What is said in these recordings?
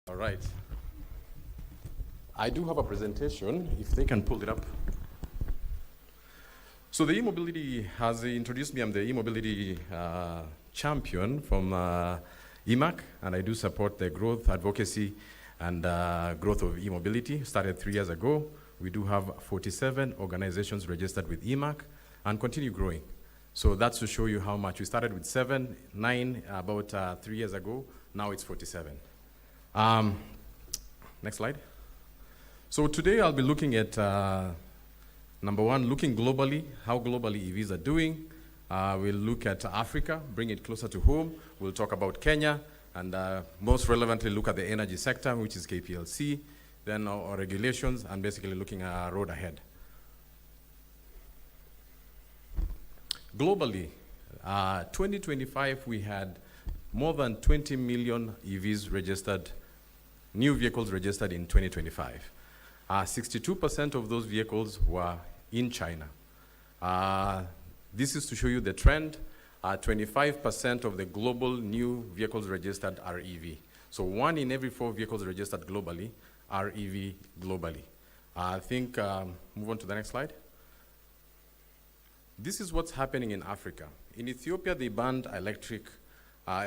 All right. I do have a presentation, if they can pull it up. So the e-mobility has introduced me. I'm the e-mobility champion from EMAC, and I do support the growth, advocacy, and growth of e-mobility. Started 3 years ago. We do have 47 organizations registered with EMAC and continue growing. So that's to show you how much. We started with 7, 9 about 3 years ago. Now it's 47. Next slide. So today I'll be looking at, number one, looking globally, how globally EVs are doing. We'll look at Africa, bring it closer to home. We'll talk about Kenya, and most relevantly look at the energy sector, which is KPLC, then our regulations, and basically looking at our road ahead. Globally, 2025, we had more than 20 million EVs registered, new vehicles registered in 2025. 62% of those vehicles were in China. This is to show you the trend. 25% of the global new vehicles registered are EV. So 1 in every 4 vehicles registered globally are EV globally. I think, move on to the next slide. This is what's happening in Africa. In Ethiopia, they banned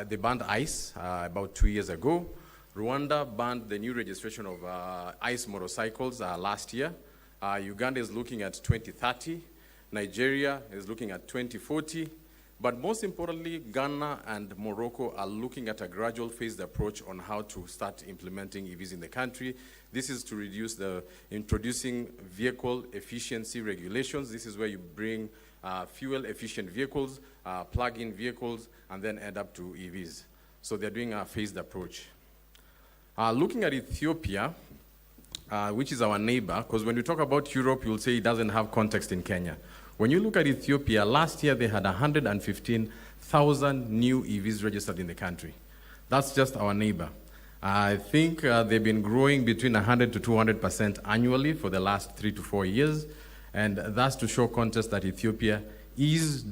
they banned ICE about 2 years ago. Rwanda banned the new registration of ICE motorcycles last year. Uganda is looking at 2030. Nigeria is looking at 2040. But most importantly, Ghana and Morocco are looking at a gradual phased approach on how to start implementing EVs in the country. This is to reduce introducing vehicle efficiency regulations. This is where you bring fuel efficient vehicles, plug-in vehicles, and then end up to EVs. So they're doing a phased approach. Looking at Ethiopia, which is our neighbor, because when you talk about Europe, you'll say it doesn't have context in Kenya. When you look at Ethiopia, last year they had 115,000 new EVs registered in the country. That's just our neighbor. I think they've been growing between 100 to 200% annually for the last 3 to 4 years. And that's to show context that Ethiopia is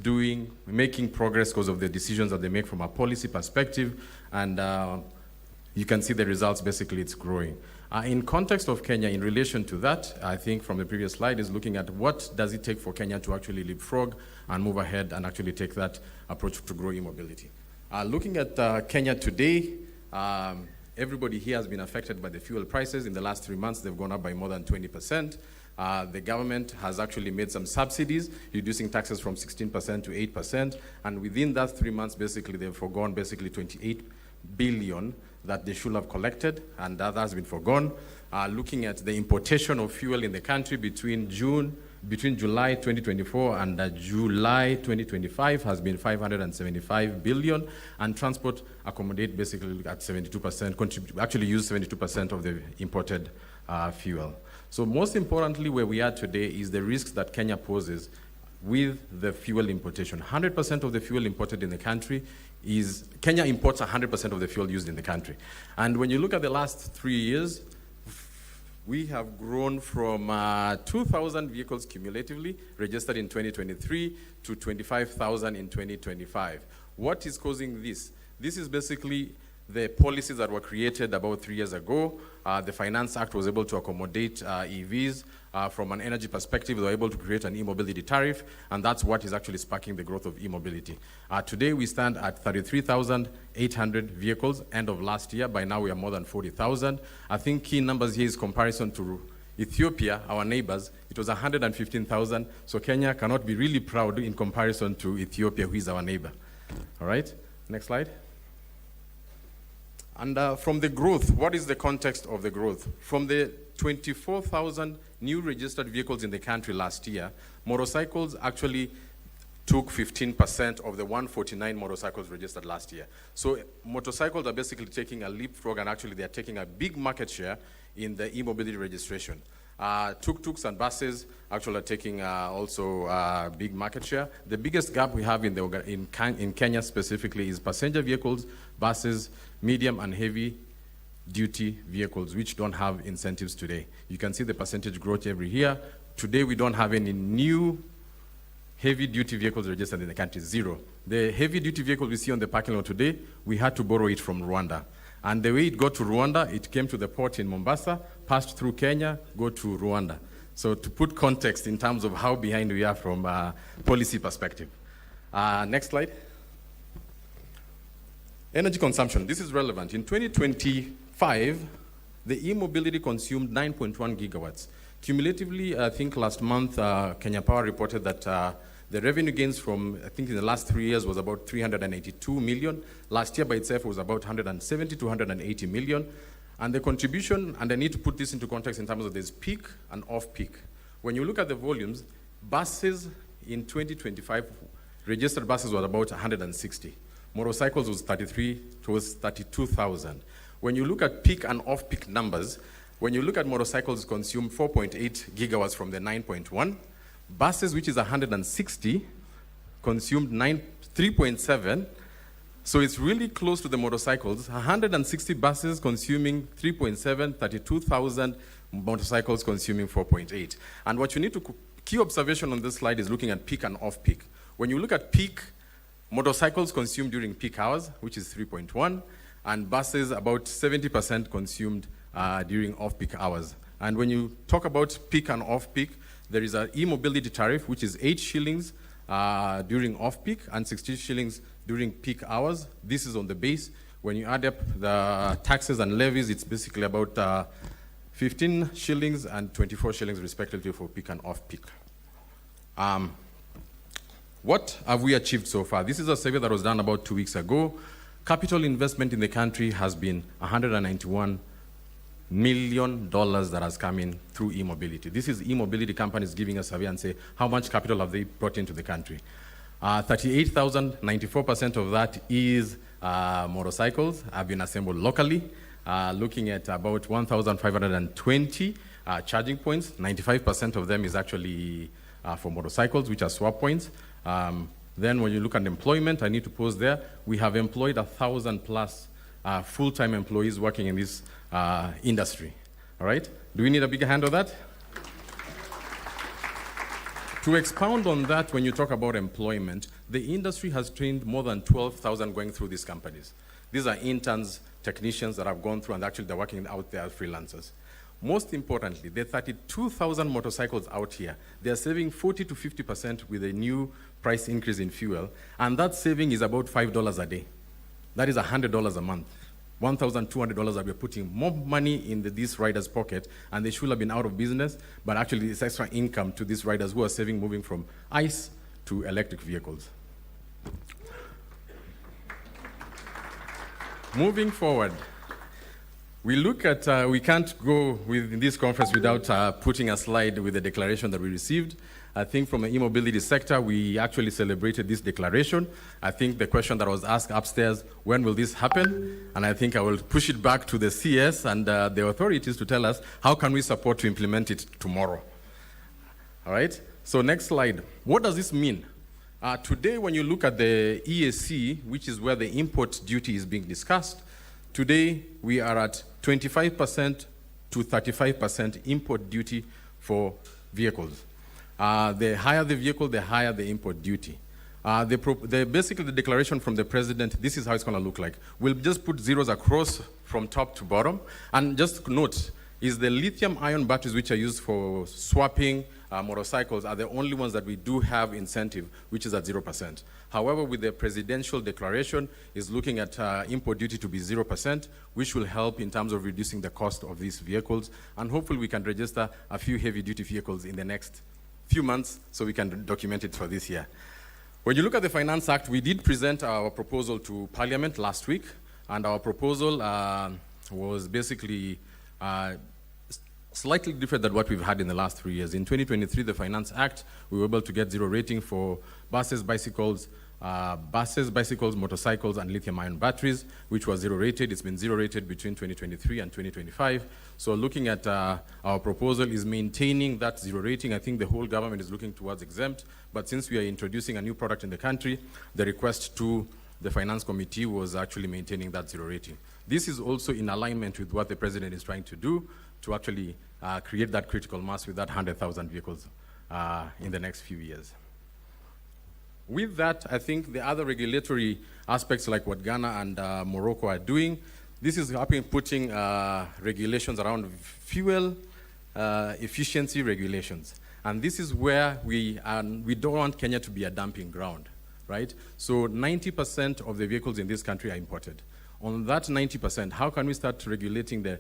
making progress because of the decisions that they make from a policy perspective. And you can see the results, basically it's growing. In context of Kenya, in relation to that, I think from the previous slide is looking at what does it take for Kenya to actually leapfrog and move ahead and actually take that approach to grow e-mobility. Looking at Kenya today, everybody here has been affected by the fuel prices. In the last 3 months, they've gone up by more than 20%. The government has actually made some subsidies, reducing taxes from 16% to 8%. And within that 3 months, basically, they've forgone basically 28 billion that they should have collected, and that has been forgone. Looking at the importation of fuel in the country between July 2024 and July 2025 has been 575 billion, and transport accommodate basically at 72%, actually use 72% of the imported fuel. So most importantly, where we are today is the risks that Kenya poses with the fuel importation. 100% of the fuel imported in the country Kenya imports 100% of the fuel used in the country. And when you look at the last 3 years, we have grown from 2,000 vehicles cumulatively registered in 2023 to 25,000 in 2025. What is causing this? This is basically the policies that were created about 3 years ago. The Finance Act was able to accommodate EVs. From an energy perspective, they were able to create an e-mobility tariff, and that's what is actually sparking the growth of e-mobility. Today, we stand at 33,800 vehicles, end of last year. By now, we are more than 40,000. I think key numbers here is comparison to Ethiopia, our neighbors. It was 115,000, so Kenya cannot be really proud in comparison to Ethiopia, who is our neighbor. All right, next slide. And from the growth, what is the context of the growth? From the 24,000 new registered vehicles in the country last year, motorcycles actually took 15% of the 149 motorcycles registered last year. So motorcycles are basically taking a leapfrog, and actually they are taking a big market share in the e-mobility registration. Tuk-tuks and buses actually are taking also big market share. The biggest gap we have in Kenya specifically is passenger vehicles, buses, medium and heavy duty vehicles, which don't have incentives today. You can see the percentage growth every year. Today, we don't have any new heavy duty vehicles registered in the country, 0. The heavy duty vehicle we see on the parking lot today, we had to borrow it from Rwanda. And the way it got to Rwanda, it came to the port in Mombasa, passed through Kenya, go to Rwanda. So to put context in terms of how behind we are from a policy perspective. Next slide. Energy consumption, this is relevant. In 2025, the e-mobility consumed 9.1 gigawatts. Cumulatively, I think last month, Kenya Power reported that the revenue gains from, I think in the last 3 years was about 382 million. Last year by itself was about 170 to 180 million. And the contribution, and I need to put this into context in terms of this peak and off-peak. When you look at the volumes, buses in 2025, registered buses were about 160. Motorcycles was 32,000. When you look at peak and off-peak numbers, when you look at motorcycles consume 4.8 gigawatts from the 9.1, buses, which is 160, consumed 3.7, so it's really close to the motorcycles. 160 buses consuming 3.7, 32,000 motorcycles consuming 4.8. And what you need to, key observation on this slide is looking at peak and off-peak. When you look at peak, motorcycles consumed during peak hours, which is 3.1, and buses about 70% consumed during off-peak hours. And when you talk about peak and off-peak, there is an e-mobility tariff, which is 8 shillings during off-peak and 60 shillings during peak hours. This is on the base. When you add up the taxes and levies, it's basically about 15 shillings and 24 shillings respectively for peak and off-peak. What have we achieved so far? This is a survey that was done about 2 weeks ago. Capital investment in the country has been $191 million that has come in through e-mobility. This is e-mobility companies giving a survey and say, how much capital have they brought into the country? 38,000, 94% of that is motorcycles have been assembled locally, looking at about 1,520 charging points. 95% of them is actually for motorcycles, which are swap points. Then when you look at employment, I need to pause there. We have employed 1,000 plus full-time employees working in this industry. All right? Do we need a bigger hand on that? To expound on that, when you talk about employment, the industry has trained more than 12,000 going through these companies. These are interns, technicians that have gone through, and actually they're working out there as freelancers. Most importantly, the 32,000 motorcycles out here, they're saving 40 to 50% with a new price increase in fuel, and that saving is about $5 a day. That is $100 a month. $1,200 that we're putting more money in these riders' pocket, and they should have been out of business, but actually it's extra income to these riders who are saving moving from ICE to electric vehicles. Moving forward, we look at, we can't go in this conference without putting a slide with the declaration that we received. I think from the e-mobility sector, we actually celebrated this declaration. I think the question that was asked upstairs, when will this happen? And I think I will push it back to the CS and the authorities to tell us, how can we support to implement it tomorrow? All right, so next slide. What does this mean? Today, when you look at the EAC, which is where the import duty is being discussed, today we are at 25% to 35% import duty for vehicles. The higher the vehicle, the higher the import duty. Basically, the declaration from the president, this is how it's going to look like. We'll just put zeros across from top to bottom. And just note, is the lithium-ion batteries, which are used for swapping motorcycles, are the only ones that we do have incentive, which is at 0%. However, with the presidential declaration, is looking at import duty to be 0%, which will help in terms of reducing the cost of these vehicles. And hopefully, we can register a few heavy-duty vehicles in the next few months so we can document it for this year. When you look at the Finance Act, we did present our proposal to Parliament last week, and our proposal was basically slightly different than what we've had in the last 3 years. In 2023, the Finance Act, we were able to get zero rating for buses, bicycles, motorcycles, and lithium-ion batteries, which was zero rated. It's been zero rated between 2023 and 2025. So looking at our proposal is maintaining that zero rating. I think the whole government is looking towards exempt, but since we are introducing a new product in the country, the request to the Finance Committee was actually maintaining that zero rating. This is also in alignment with what the President is trying to do to actually create that critical mass with that 100,000 vehicles in the next few years. With that, I think the other regulatory aspects like what Ghana and Morocco are doing, This is putting regulations around fuel efficiency regulations. And this is where we don't want Kenya to be a dumping ground, right? So 90% of the vehicles in this country are imported. On that 90%, how can we start regulating the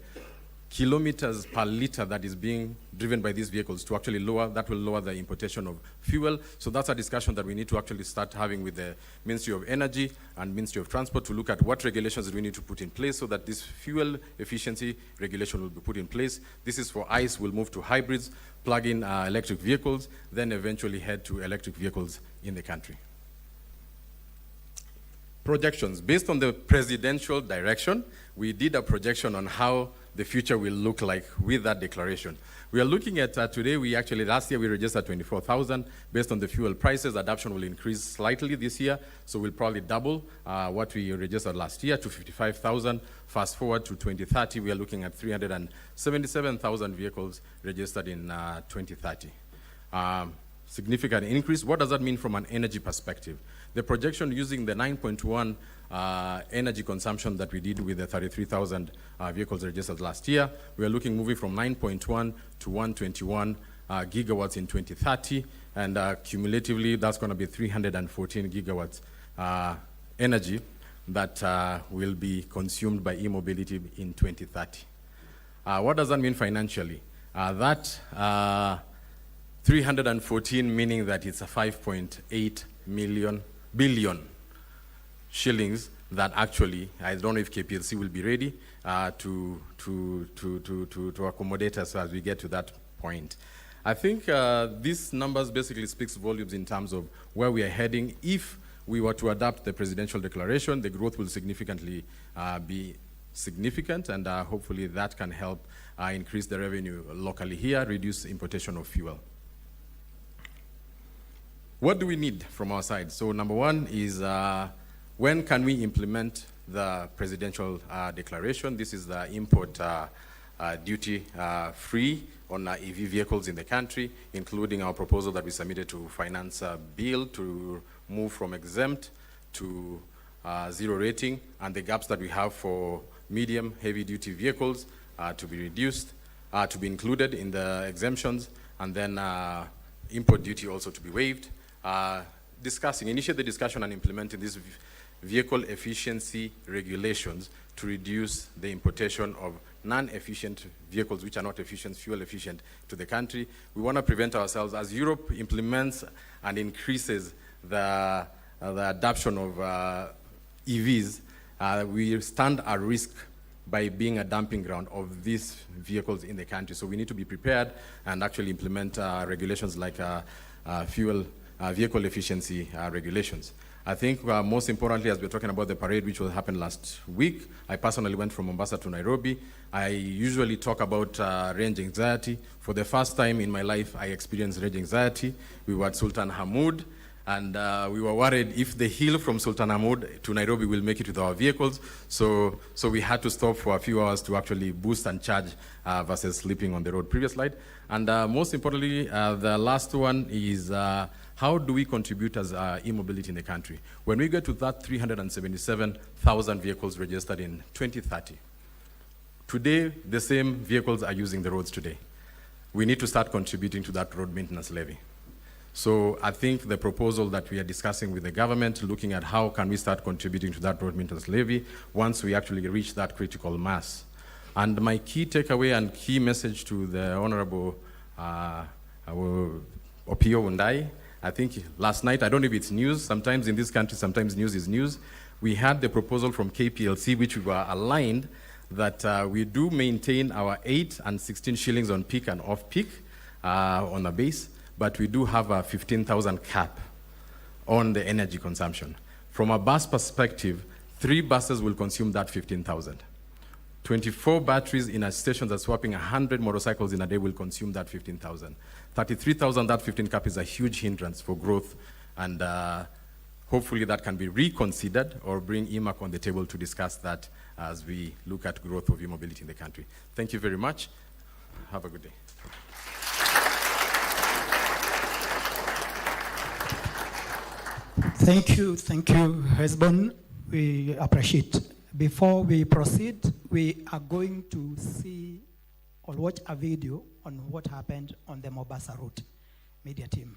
kilometers per liter that is being driven by these vehicles to actually that will lower the importation of fuel? So that's a discussion that we need to actually start having with the Ministry of Energy and Ministry of Transport to look at what regulations we need to put in place so that this fuel efficiency regulation will be put in place. This is for ICE, we'll move to hybrids, plug-in electric vehicles, then eventually head to electric vehicles in the country. Projections. Based on the presidential direction, we did a projection on how the future will look like with that declaration. We are looking at today, last year we registered 24,000. Based on the fuel prices, adoption will increase slightly this year, so we'll probably double what we registered last year to 55,000. Fast forward to 2030, we are looking at 377,000 vehicles registered in 2030. Significant increase. What does that mean from an energy perspective? The projection using the 9.1 energy consumption that we did with the 33,000 vehicles registered last year, we are moving from 9.1 to 121 gigawatts in 2030, and cumulatively that's going to be 314 gigawatts energy that will be consumed by e-mobility in 2030. What does that mean financially? That 314 meaning that it's a 5.8 billion shillings that actually, I don't know if KPLC will be ready to accommodate us as we get to that point. I think these numbers basically speaks volumes in terms of where we are heading. If we were to adopt the presidential declaration, the growth will significantly be significant, and hopefully that can help increase the revenue locally here, reduce importation of fuel. What do we need from our side? So number one is when can we implement the presidential declaration? This is the import duty free on EV vehicles in the country, including our proposal that we submitted to finance bill to move from exempt to zero rating, and the gaps that we have for medium heavy duty vehicles to be reduced, to be included in the exemptions, and then import duty also to be waived. Initiate the discussion and implementing these vehicle efficiency regulations to reduce the importation of non-efficient vehicles which are not efficient, fuel efficient to the country. We want to prevent ourselves as Europe implements and increases the adoption of EVs, we stand at risk by being a dumping ground of these vehicles in the country. So we need to be prepared and actually implement regulations like vehicle efficiency regulations. I think most importantly, as we're talking about the parade which will happen last week, I personally went from Mombasa to Nairobi. I usually talk about range anxiety. For the first time in my life, I experienced range anxiety. We were at Sultan Hamoud, and we were worried if the hill from Sultan Hamoud to Nairobi will make it with our vehicles. So we had to stop for a few hours to actually boost and charge versus sleeping on the road. Previous slide. And most importantly, the last one is how do we contribute as e-mobility in the country? When we get to that 377,000 vehicles registered in 2030, today the same vehicles are using the roads today. We need to start contributing to that road maintenance levy. So I think the proposal that we are discussing with the government, looking at how can we start contributing to that road maintenance levy once we actually reach that critical mass. And my key takeaway and key message to the Honorable Opio Undai, I think last night, I don't know if it's news, sometimes in this country, sometimes news is news. We had the proposal from KPLC, which we were aligned, that we do maintain our 8 and 16 shillings on peak and off peak on a base, but we do have a 15,000 cap on the energy consumption. From a bus perspective, 3 buses will consume that 15,000. 24 batteries in a station that's swapping 100 motorcycles in a day will consume that 15,000. 33,000, that 15 cap is a huge hindrance for growth, and hopefully that can be reconsidered or bring EMAC on the table to discuss that as we look at growth of e-mobility in the country. Thank you very much. Have a good day. Thank you, Hezbon. We appreciate Before we proceed, we are going to see or watch a video on what happened on the Mombasa route. Media team.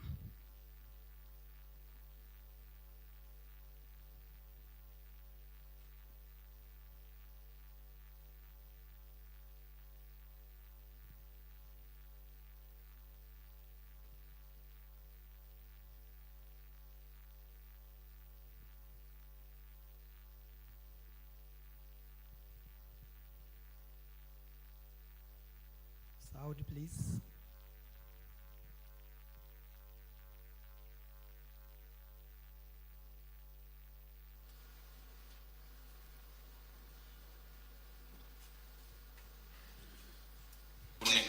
Sound, please.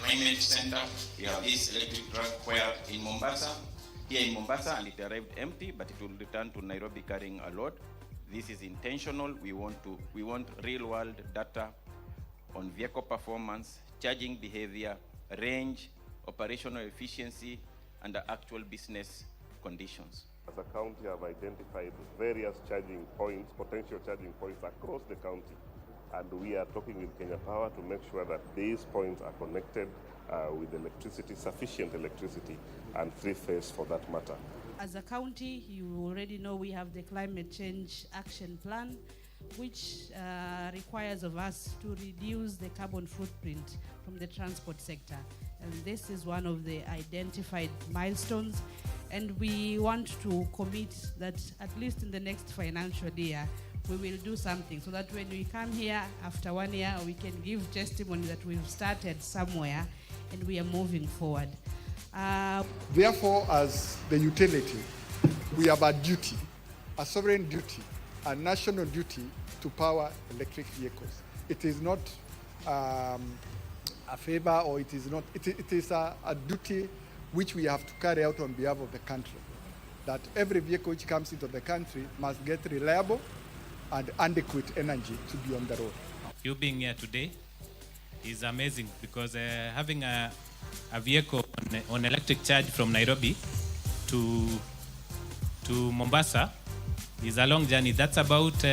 Climate Center, we have this electric truck where in Mombasa, here in Mombasa, and it arrived empty, but it will return to Nairobi carrying a load. This is intentional. We want real-world data on vehicle performance, charging behavior, range, operational efficiency, and the actual business conditions. As a county, I have identified various charging points, potential charging points across the county. And we are talking with Kenya Power to make sure that these points are connected with electricity, sufficient electricity, and three-phase for that matter. As a county, you already know we have the Climate Change Action Plan, which requires of us to reduce the carbon footprint from the transport sector. And this is one of the identified milestones. And we want to commit that at least in the next financial year, we will do something so that when we come here after 1 year, we can give testimony that we've started somewhere and we are moving forward. Therefore, as the utility, we have a duty, a sovereign duty, a national duty to power electric vehicles. It is not a favor, or it is not, it is a duty which we have to carry out on behalf of the country. That every vehicle which comes into the country must get reliable and adequate energy to be on the road. You being here today is amazing, because having a vehicle on electric charge from Nairobi to Mombasa is a long journey. That's about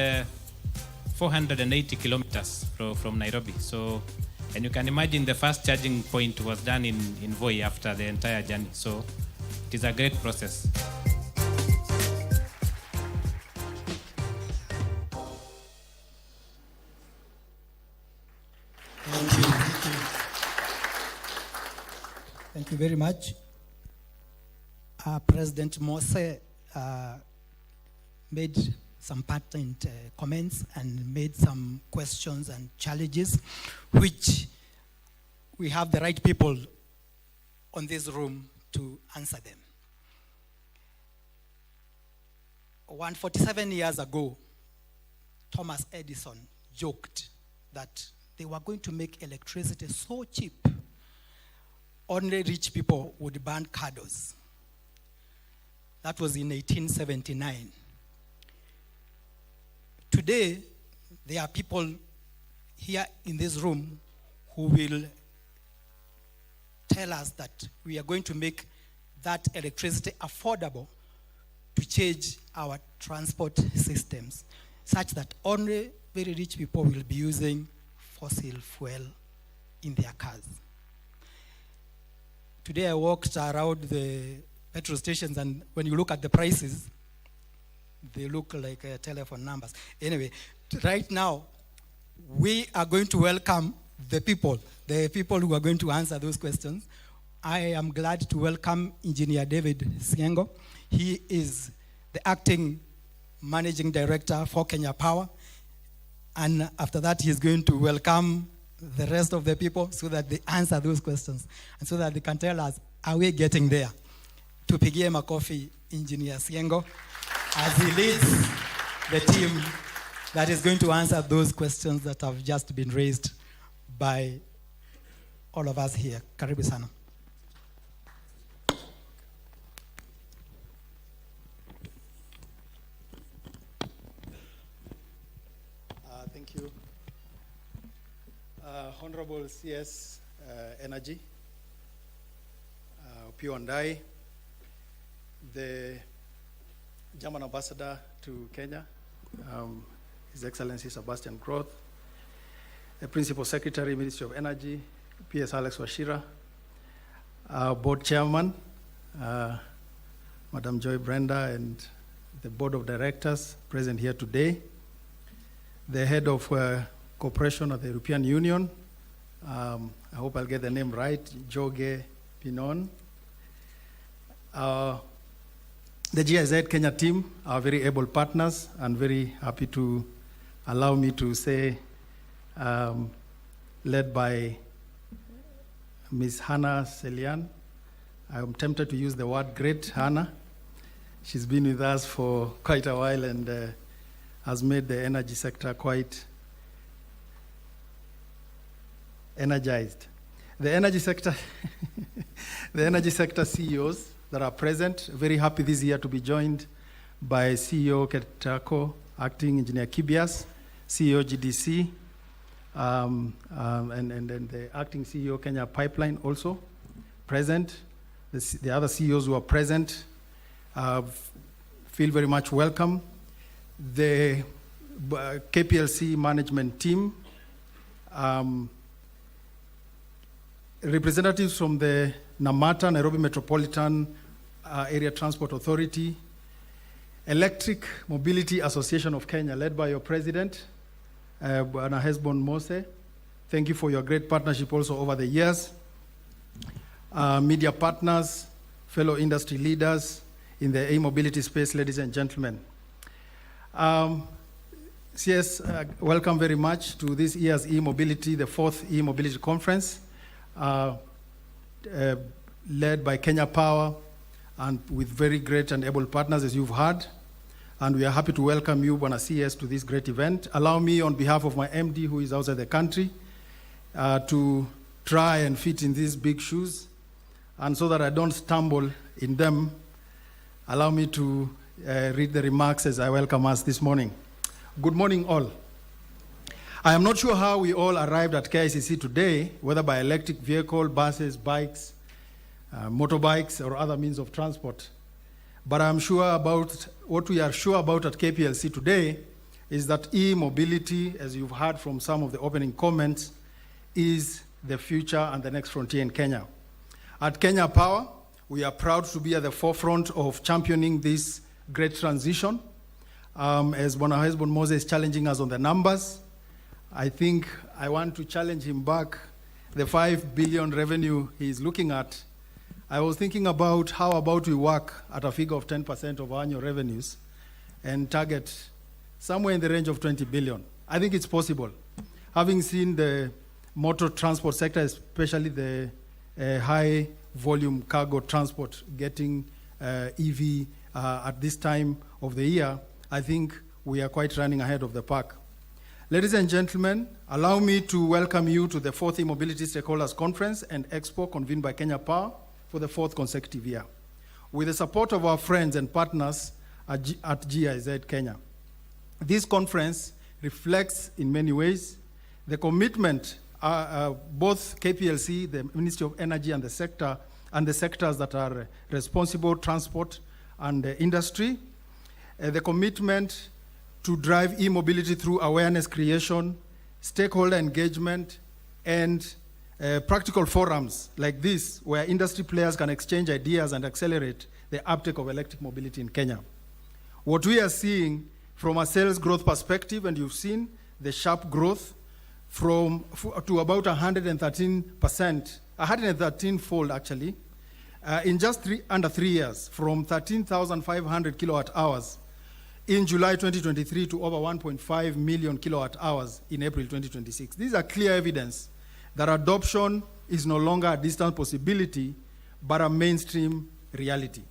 480 kilometers from Nairobi. So, and you can imagine the first charging point was done in Voi after the entire journey. So it is a great process. Thank you very much. President Mose made some pertinent comments and made some questions and challenges, which we have the right people on this room to answer them. 147 years ago, Thomas Edison joked that they were going to make electricity so cheap, only rich people would burn candles. That was in 1879. Today, there are people here in this room who will tell us that we are going to make that electricity affordable to change our transport systems, such that only very rich people will be using fossil fuel in their cars. Today I walked around the petrol stations, and when you look at the prices, they look like telephone numbers. Anyway, right now, we are going to welcome the people who are going to answer those questions. I am glad to welcome Engineer David Siengo. He is the acting managing director for Kenya Power. And after that, he's going to welcome the rest of the people so that they answer those questions and so that they can tell us, are we getting there? Tupigie makofi Engineer Siengo as he leads the team that is going to answer those questions that have just been raised by all of us here. Karibu sana. Thank you. Honorable CS Energy, Pio Ndai, the German ambassador to Kenya, His Excellency Sebastian Groth, the Principal Secretary, Ministry of Energy, PS Alex Washira, our Board Chairman, Madam Joy Brenda, and the Board of Directors present here today, the Head of Cooperation of the European Union, I hope I'll get the name right, Joge Pinon, the GIZ Kenya team, our very able partners, and very happy to allow me to say, led by Ms. Hannah Selian. I'm tempted to use the word great Hannah. She's been with us for quite a while and has made the energy sector quite energized. The energy sector, the energy sector CEOs that are present, very happy this year to be joined by CEO Ketako, Acting Engineer Kibias, CEO GDC, and the Acting CEO Kenya Pipeline also present. The other CEOs who are present feel very much welcome. The KPLC management team, representatives from the NAMATA, Nairobi Metropolitan Area Transport Authority, Electric Mobility Association of Kenya, led by your president, Bwana Hesbon Mose. Thank you for your great partnership also over the years. Media partners, fellow industry leaders in the e-mobility space, ladies and gentlemen. CS, welcome very much to this year's e-mobility, the 4th e-mobility conference, led by Kenya Power and with very great and able partners, as you've heard. And we are happy to welcome you, Bwana CS, to this great event. Allow me, on behalf of my MD, who is outside the country, to try and fit in these big shoes. And so that I don't stumble in them, allow me to read the remarks as I welcome us this morning. Good morning, all. I am not sure how we all arrived at KICC today, whether by electric vehicle, buses, bikes, motorbikes, or other means of transport. But I'm sure about what we are sure about at KPLC today is that e-mobility, as you've heard from some of the opening comments, is the future and the next frontier in Kenya. At Kenya Power, we are proud to be at the forefront of championing this great transition. As Bwana Hesbon Moses is challenging us on the numbers, I think I want to challenge him back. The 5 billion revenue he's looking at, I was thinking about how about we work at a figure of 10% of annual revenues and target somewhere in the range of 20 billion. I think it's possible. Having seen the motor transport sector, especially the high volume cargo transport getting EV at this time of the year, I think we are quite running ahead of the pack. Ladies and gentlemen, allow me to welcome you to the 4th E-Mobility Stakeholders Conference and Expo convened by Kenya Power for the 4th consecutive year, with the support of our friends and partners at GIZ Kenya. This conference reflects in many ways the commitment both KPLC, the Ministry of Energy, and the sector, and the sectors that are responsible, transport and industry, the commitment to drive e-mobility through awareness creation, stakeholder engagement, and practical forums like this, where industry players can exchange ideas and accelerate the uptake of electric mobility in Kenya. What we are seeing from a sales growth perspective, and you've seen the sharp growth to about 113%, 113-fold actually, in just under 3 years, from 13,500 kilowatt hours in July 2023 to over 1.5 million kilowatt hours in April 2026. These are clear evidence that adoption is no longer a distant possibility, but a mainstream reality.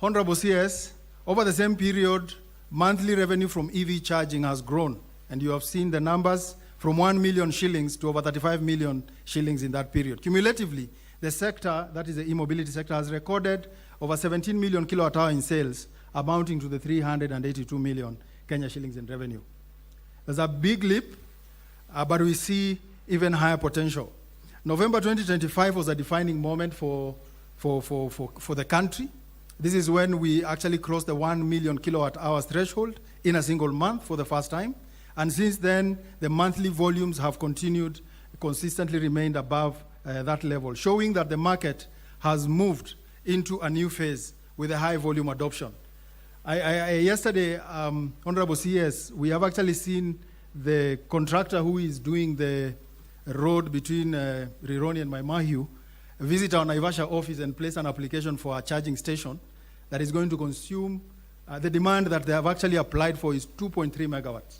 Honorable CS, over the same period, monthly revenue from EV charging has grown, and you have seen the numbers from 1 million shillings to over 35 million shillings in that period. Cumulatively, the sector, that is the e-mobility sector, has recorded over 17 million kilowatt hour in sales, amounting to the 382 million Kenya shillings in revenue. There's a big leap, but we see even higher potential. November 2025 was a defining moment for the country. This is when we actually crossed the 1 million kilowatt hours threshold in a single month for the first time. And since then, the monthly volumes have consistently remained above that level, showing that the market has moved into a new phase with a high volume adoption. Yesterday, Honorable CS, we have actually seen the contractor who is doing the road between Rironi and Maimahiu visit our Naivasha office and place an application for a charging station that is going to consume, the demand that they have actually applied for is 2.3 megawatts,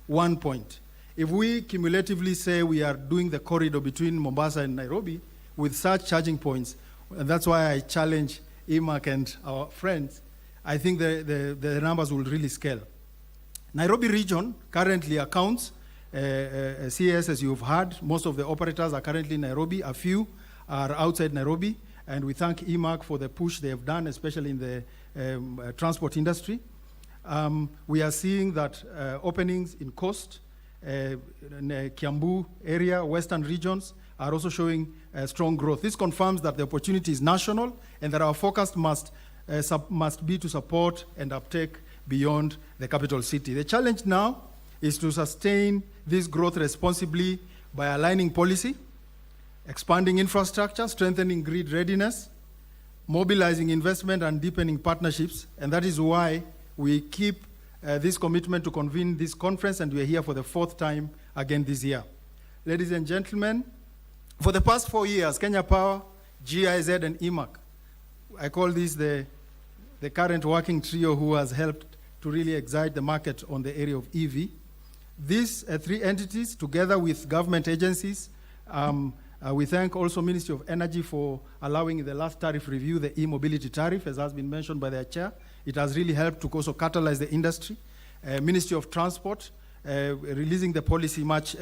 1 point. If we cumulatively say we are doing the corridor between Mombasa and Nairobi with such charging points, and that's why I challenge EMAC and our friends, I think the numbers will really scale. Nairobi region currently accounts, CS, as you've heard, most of the operators are currently in Nairobi, a few are outside Nairobi, and we thank EMAC for the push they have done, especially in the transport industry. We are seeing that openings in Coast, Kiambu area, western regions are also showing strong growth. This confirms that the opportunity is national and that our focus must be to support and uptake beyond the capital city. The challenge now is to sustain this growth responsibly by aligning policy, expanding infrastructure, strengthening grid readiness, mobilizing investment and deepening partnerships, and that is why we keep this commitment to convene this conference, and we are here for the 4th time again this year. Ladies and gentlemen, for the past 4 years, Kenya Power, GIZ, and EMAC, I call this the current working trio who has helped to really excite the market on the area of EV. These 3 entities, together with government agencies, we thank also Ministry of Energy for allowing the last tariff review, the e-mobility tariff, as has been mentioned by their chair. It has really helped to also catalyze the industry. Ministry of Transport releasing the policy much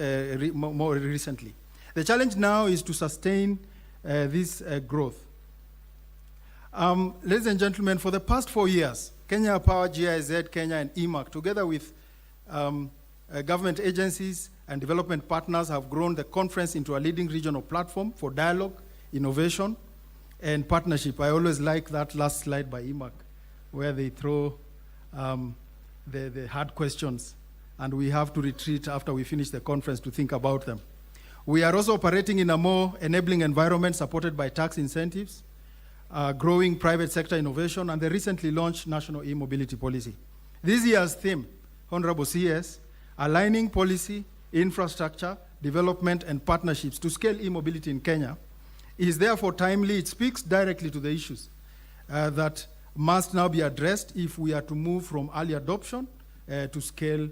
more recently. The challenge now is to sustain this growth. Ladies and gentlemen, for the past 4 years, Kenya Power, GIZ, Kenya, and EMAC, together with government agencies and development partners, have grown the conference into a leading regional platform for dialogue, innovation, and partnership. I always like that last slide by EMAC, where they throw the hard questions, and we have to retreat after we finish the conference to think about them. We are also operating in a more enabling environment supported by tax incentives, growing private sector innovation, and the recently launched National E-Mobility Policy. This year's theme, Honorable CS, aligning policy, infrastructure, development, and partnerships to scale e-mobility in Kenya, is therefore timely. It speaks directly to the issues that must now be addressed if we are to move from early adoption to scale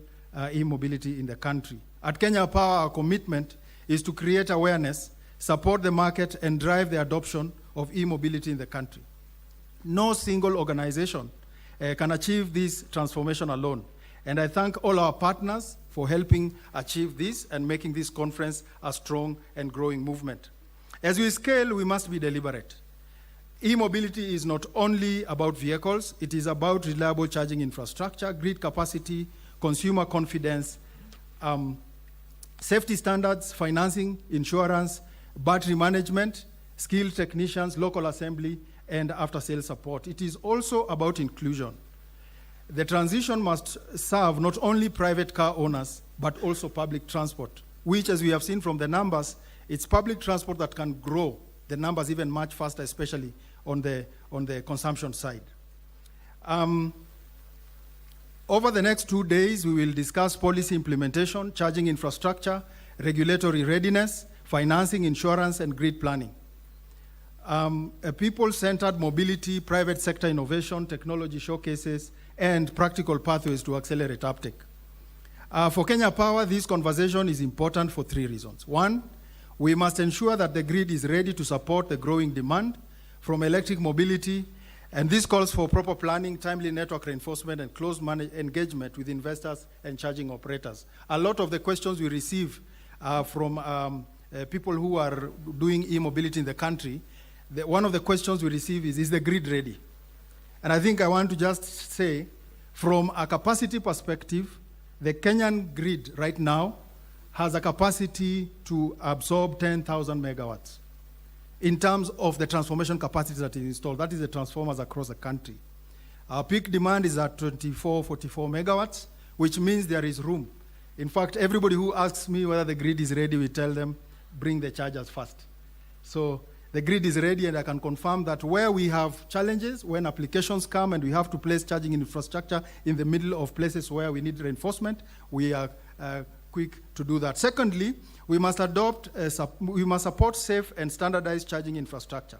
e-mobility in the country. At Kenya Power, our commitment is to create awareness, support the market, and drive the adoption of e-mobility in the country. No single organization can achieve this transformation alone. And I thank all our partners for helping achieve this and making this conference a strong and growing movement. As we scale, we must be deliberate. E-mobility is not only about vehicles, it is about reliable charging infrastructure, grid capacity, consumer confidence, safety standards, financing, insurance, battery management, skilled technicians, local assembly, and after-sales support. It is also about inclusion. The transition must serve not only private car owners, but also public transport, which, as we have seen from the numbers, it's public transport that can grow the numbers even much faster, especially on the consumption side. Over the next 2 days, we will discuss policy implementation, charging infrastructure, regulatory readiness, financing, insurance, and grid planning. A people-centered mobility, private sector innovation, technology showcases, and practical pathways to accelerate uptake. For Kenya Power, this conversation is important for 3 reasons. 1, we must ensure that the grid is ready to support the growing demand from electric mobility, and this calls for proper planning, timely network reinforcement, and close engagement with investors and charging operators. A lot of the questions we receive from people who are doing e-mobility in the country, one of the questions we receive is the grid ready? And I think I want to just say, from a capacity perspective, the Kenyan grid right now has a capacity to absorb 10,000 megawatts. in terms of the transformation capacity that is installed. That is the transformers across the country. Our peak demand is at 44 megawatts, which means there is room. In fact, everybody who asks me whether the grid is ready, we tell them, bring the chargers first. So the grid is ready, and I can confirm that where we have challenges, when applications come and we have to place charging infrastructure in the middle of places where we need reinforcement, we are quick to do that. Secondly, we must support safe and standardized charging infrastructure.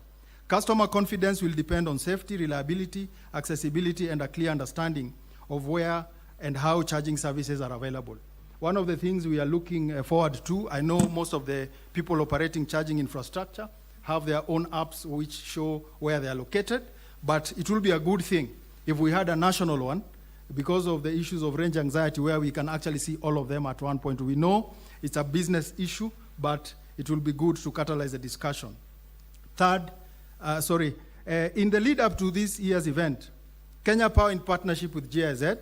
Customer confidence will depend on safety, reliability, accessibility, and a clear understanding of where and how charging services are available. One of the things we are looking forward to, I know most of the people operating charging infrastructure have their own apps which show where they are located, but it will be a good thing if we had a national one because of the issues of range anxiety where we can actually see all of them at one point. We know it's a business issue, but it will be good to catalyze the discussion. Third, in the lead up to this year's event, Kenya Power in partnership with GIZ,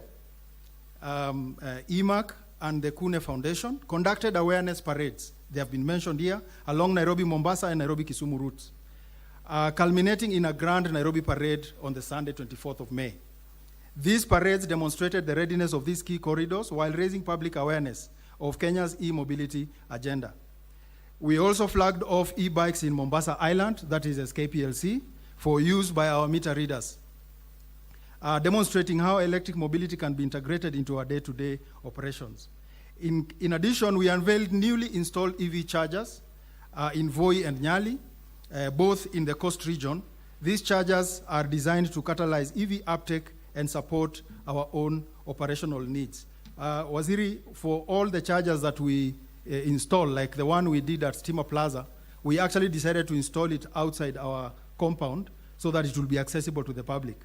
EMAC, and the Kune Foundation conducted awareness parades. They have been mentioned here along Nairobi, Mombasa, and Nairobi, Kisumu routes, culminating in a grand Nairobi parade on the Sunday, 24th of May. These parades demonstrated the readiness of these key corridors while raising public awareness of Kenya's e-mobility agenda. We also flagged off e-bikes in Mombasa Island, that is SKPLC, for use by our meter readers, demonstrating how electric mobility can be integrated into our day-to-day operations. In addition, we unveiled newly installed EV chargers in Voi and Nyali, both in the coast region. These chargers are designed to catalyze EV uptake and support our own operational needs. Waziri, for all the chargers that we install, like the one we did at Stima Plaza, we actually decided to install it outside our compound so that it will be accessible to the public.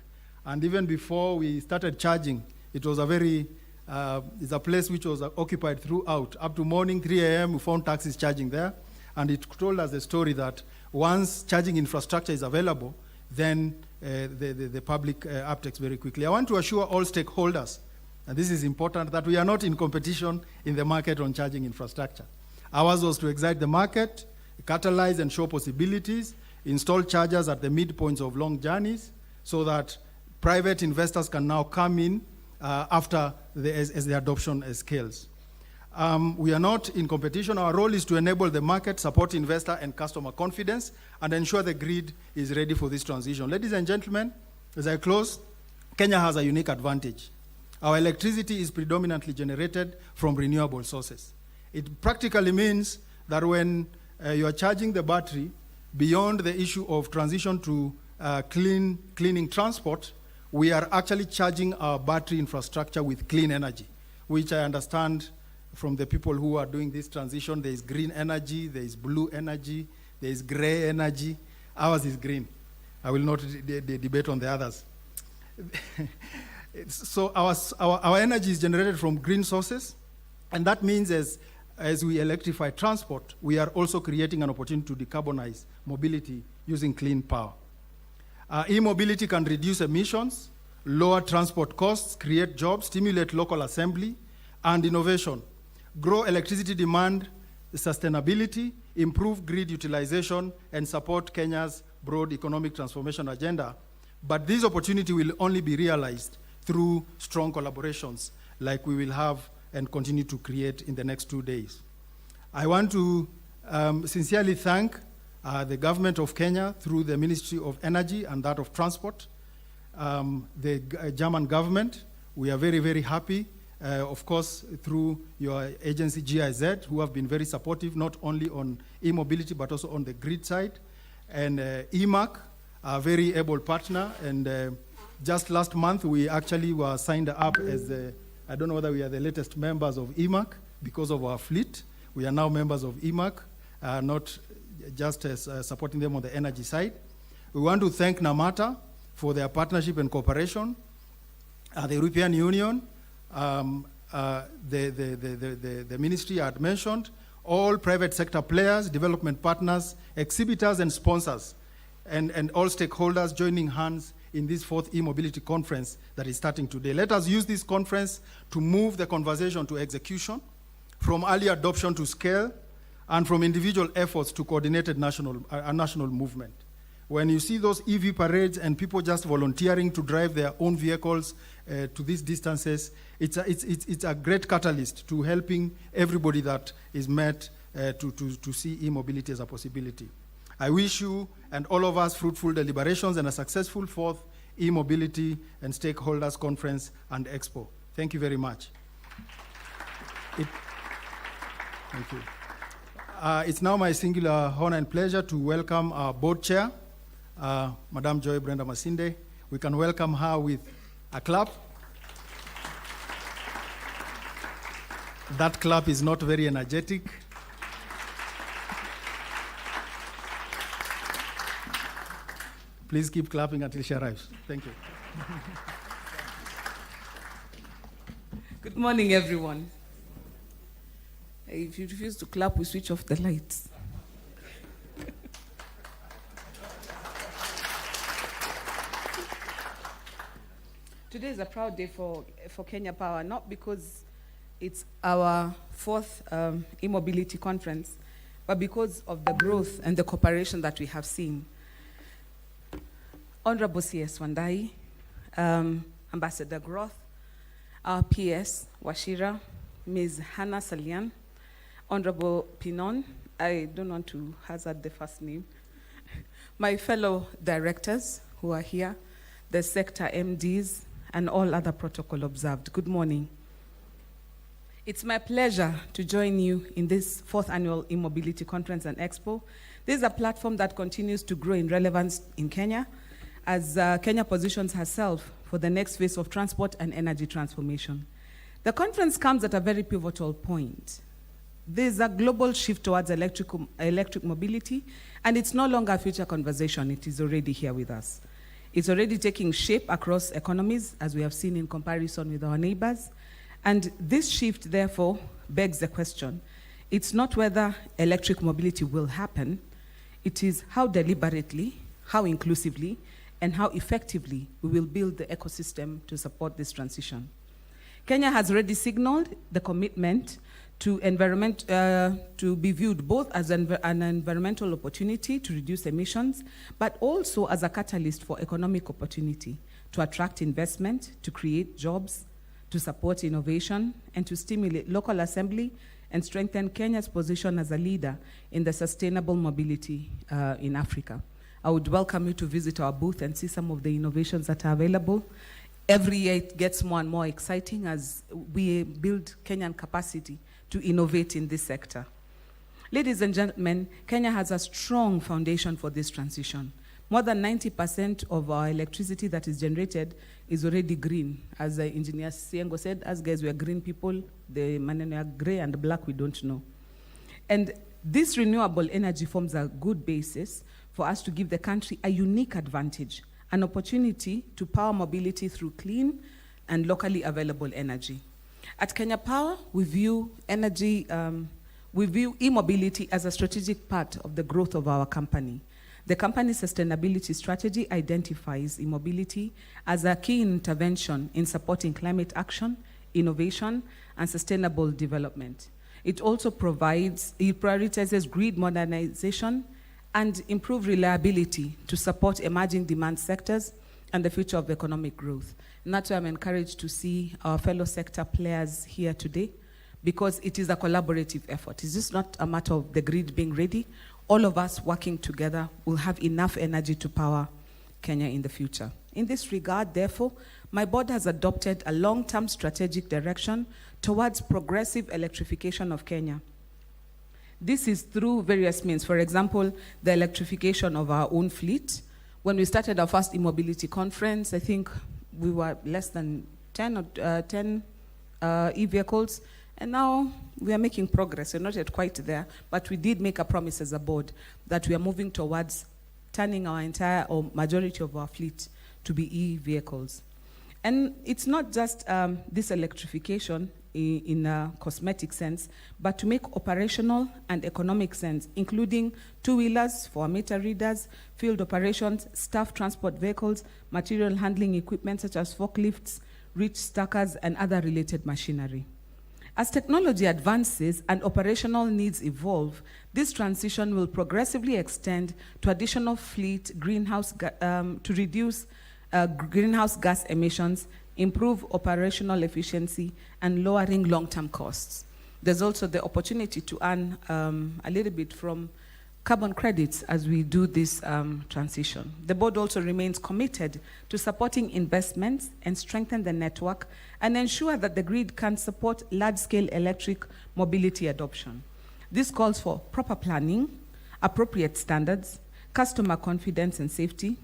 And even before we started charging, it was it's a place which was occupied throughout. Up to morning, 3 a.m., we found taxis charging there. And it told us the story that once charging infrastructure is available, then the public uptakes very quickly. I want to assure all stakeholders, and this is important, that we are not in competition in the market on charging infrastructure. Ours was to excite the market, catalyze and show possibilities, install chargers at the midpoints of long journeys so that private investors can now come in after as the adoption scales. We are not in competition. Our role is to enable the market, support investor and customer confidence, and ensure the grid is ready for this transition. Ladies and gentlemen, as I close, Kenya has a unique advantage. Our electricity is predominantly generated from renewable sources. It practically means that when you are charging the battery, beyond the issue of transition to cleaning transport, we are actually charging our battery infrastructure with clean energy, which I understand from the people who are doing this transition. There is green energy, there is blue energy, there is gray energy. Ours is green. I will not debate on the others. So our energy is generated from green sources, and that means as we electrify transport, we are also creating an opportunity to decarbonize mobility using clean power. E-mobility can reduce emissions, lower transport costs, create jobs, stimulate local assembly and innovation, grow electricity demand, sustainability, improve grid utilization, and support Kenya's broad economic transformation agenda. But this opportunity will only be realized through strong collaborations like we will have and continue to create in the next 2 days. I want to sincerely thank the government of Kenya through the Ministry of Energy and that of Transport, the German government. We are very, very happy, of course, through your agency GIZ, who have been very supportive, not only on e-mobility, but also on the grid side, and EMAC, a very able partner. And just last month, we actually were signed up as I don't know whether we are the latest members of EMAC because of our fleet. We are now members of EMAC, not just as supporting them on the energy side. We want to thank NAMATA for their partnership and cooperation, the European Union, the ministry I had mentioned, all private sector players, development partners, exhibitors and sponsors, and all stakeholders joining hands in this 4th e-mobility conference that is starting today. Let us use this conference to move the conversation to execution, from early adoption to scale, and from individual efforts to coordinated national movement. When you see those EV parades and people just volunteering to drive their own vehicles to these distances, it's a great catalyst to helping everybody that is met to see e-mobility as a possibility. I wish you and all of us fruitful deliberations and a successful 4th e-mobility and stakeholders conference and expo. Thank you very much. Thank you. It's now my singular honor and pleasure to welcome our board chair, Madam Joy Brenda Masinde. We can welcome her with a clap. That clap is not very energetic. Please keep clapping until she arrives. Thank you. Good morning, everyone. If you refuse to clap, we switch off the lights. Today is a proud day for Kenya Power, not because it's our 4th e-mobility conference, but because of the growth and the cooperation that we have seen. Honorable C.S. Wandai, Ambassador Groth, our PS, Washira, Ms. Hannah Salian, Honorable Pinon, I don't want to hazard the first name, my fellow directors who are here, the sector MDs, and all other protocol observed. Good morning. It's my pleasure to join you in this 4th annual e-mobility conference and expo. This is a platform that continues to grow in relevance in Kenya as Kenya positions herself for the next phase of transport and energy transformation. The conference comes at a very pivotal point. There's a global shift towards electric mobility, and it's no longer a future conversation. It is already here with us. It's already taking shape across economies, as we have seen in comparison with our neighbors. And this shift, therefore, begs the question. It's not whether electric mobility will happen. It is how deliberately, how inclusively, and how effectively we will build the ecosystem to support this transition. Kenya has already signaled the commitment to be viewed both as an environmental opportunity to reduce emissions, but also as a catalyst for economic opportunity, to attract investment, to create jobs, to support innovation, and to stimulate local assembly and strengthen Kenya's position as a leader in the sustainable mobility in Africa. I would welcome you to visit our booth and see some of the innovations that are available. Every year it gets more and more exciting as we build Kenyan capacity to innovate in this sector. Ladies and gentlemen, Kenya has a strong foundation for this transition. More than 90% of our electricity that is generated is already green. As Engineer Siengo said, as guys, we are green people. The maneno are gray and black, we don't know. And this renewable energy forms a good basis for us to give the country a unique advantage, an opportunity to power mobility through clean and locally available energy. At Kenya Power, we view e-mobility as a strategic part of the growth of our company. The company's sustainability strategy identifies e-mobility as a key intervention in supporting climate action, innovation, and sustainable development. It also prioritizes grid modernization and improved reliability to support emerging demand sectors and the future of economic growth. And that's why I'm encouraged to see our fellow sector players here today, because it is a collaborative effort. It's just not a matter of the grid being ready. All of us working together will have enough energy to power Kenya in the future. In this regard, therefore, my board has adopted a long-term strategic direction towards progressive electrification of Kenya. This is through various means. For example, the electrification of our own fleet. When we started our first e-mobility conference, I think we were less than 10 e-vehicles, and now we are making progress. We're not yet quite there, but we did make a promise as a board that we are moving towards turning our entire or majority of our fleet to be e-vehicles. And it's not just this electrification in a cosmetic sense, but to make operational and economic sense, including two-wheelers for meter readers, field operations, staff transport vehicles, material handling equipment such as forklifts, reach stackers, and other related machinery. As technology advances and operational needs evolve, this transition will progressively extend to additional fleet to reduce greenhouse gas emissions, improve operational efficiency, and lowering long-term costs. There's also the opportunity to earn a little bit from carbon credits as we do this transition. The board also remains committed to supporting investments and strengthen the network and ensure that the grid can support large-scale electric mobility adoption. This calls for proper planning, appropriate standards, customer confidence and safety,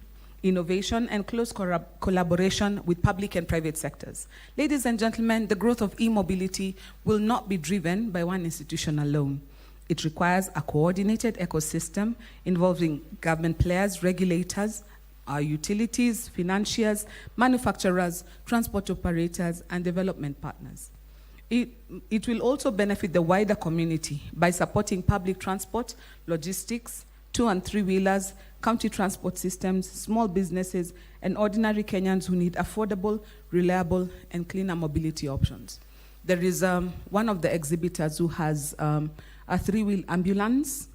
innovation, and close collaboration with public and private sectors. Ladies and gentlemen, the growth of e-mobility will not be driven by one institution alone. It requires a coordinated ecosystem involving government players, regulators, our utilities, financiers, manufacturers, transport operators, and development partners. It will also benefit the wider community by supporting public transport, logistics, 2- and 3-wheelers, county transport systems, small businesses, and ordinary Kenyans who need affordable, reliable, and cleaner mobility options. There is one of the exhibitors who has a 3-wheel ambulance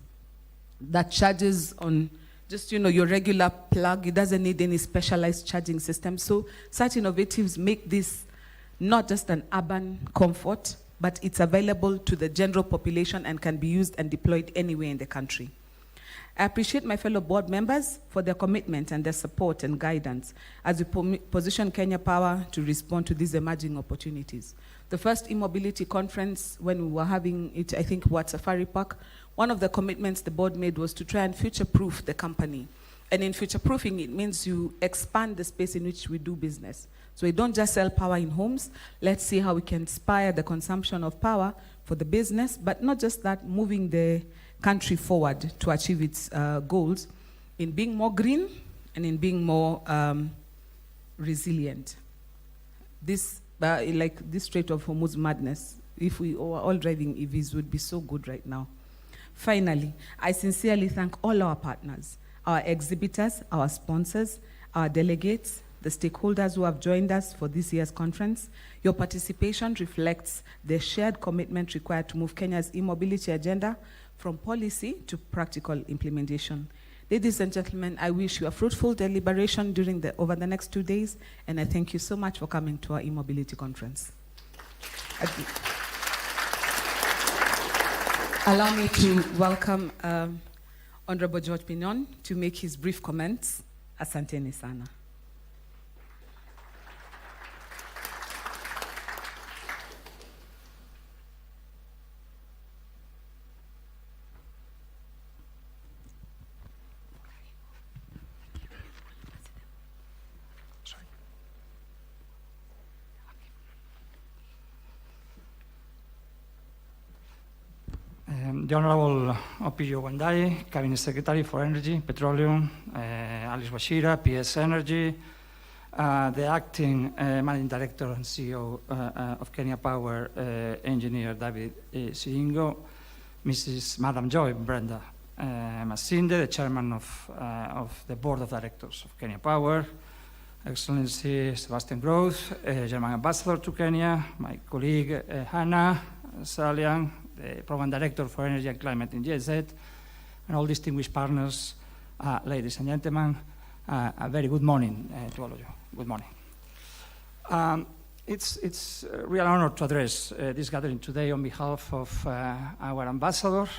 that charges on just your regular plug. It doesn't need any specialized charging system. So such innovatives make this not just an urban comfort, but it's available to the general population and can be used and deployed anywhere in the country. I appreciate my fellow board members for their commitment and their support and guidance as we position Kenya Power to respond to these emerging opportunities. The first e-mobility conference, when we were having it, I think, at Safari Park, one of the commitments the board made was to try and future-proof the company. And in future-proofing, it means you expand the space in which we do business. So we don't just sell power in homes. Let's see how we can inspire the consumption of power for the business, but not just that, moving the country forward to achieve its goals in being more green and in being more resilient. This, like this Strait of Hormuz madness, if we were all driving EVs, would be so good right now. Finally, I sincerely thank all our partners, our exhibitors, our sponsors, our delegates, the stakeholders who have joined us for this year's conference. Your participation reflects the shared commitment required to move Kenya's e-mobility agenda from policy to practical implementation. Ladies and gentlemen, I wish you a fruitful deliberation over the next 2 days, and I thank you so much for coming to our e-mobility conference. Allow me to welcome Honorable George Pinon to make his brief comments. Asanteni sana. The Honorable Opilio Wandai, Cabinet Secretary for Energy, Petroleum, Alice Washira, PS Energy, the Acting Managing Director and CEO of Kenya Power, Engineer David Siingo, Madam Joy Brenda Masinde, the Chairman of the Board of Directors of Kenya Power, Excellency Sebastian Groth, German Ambassador to Kenya, my colleague Hannah Salian, the Program Director for Energy and Climate in GSZ, and all distinguished partners, ladies and gentlemen, a very good morning to all of you. Good morning. It's a real honor to address this gathering today on behalf of our ambassador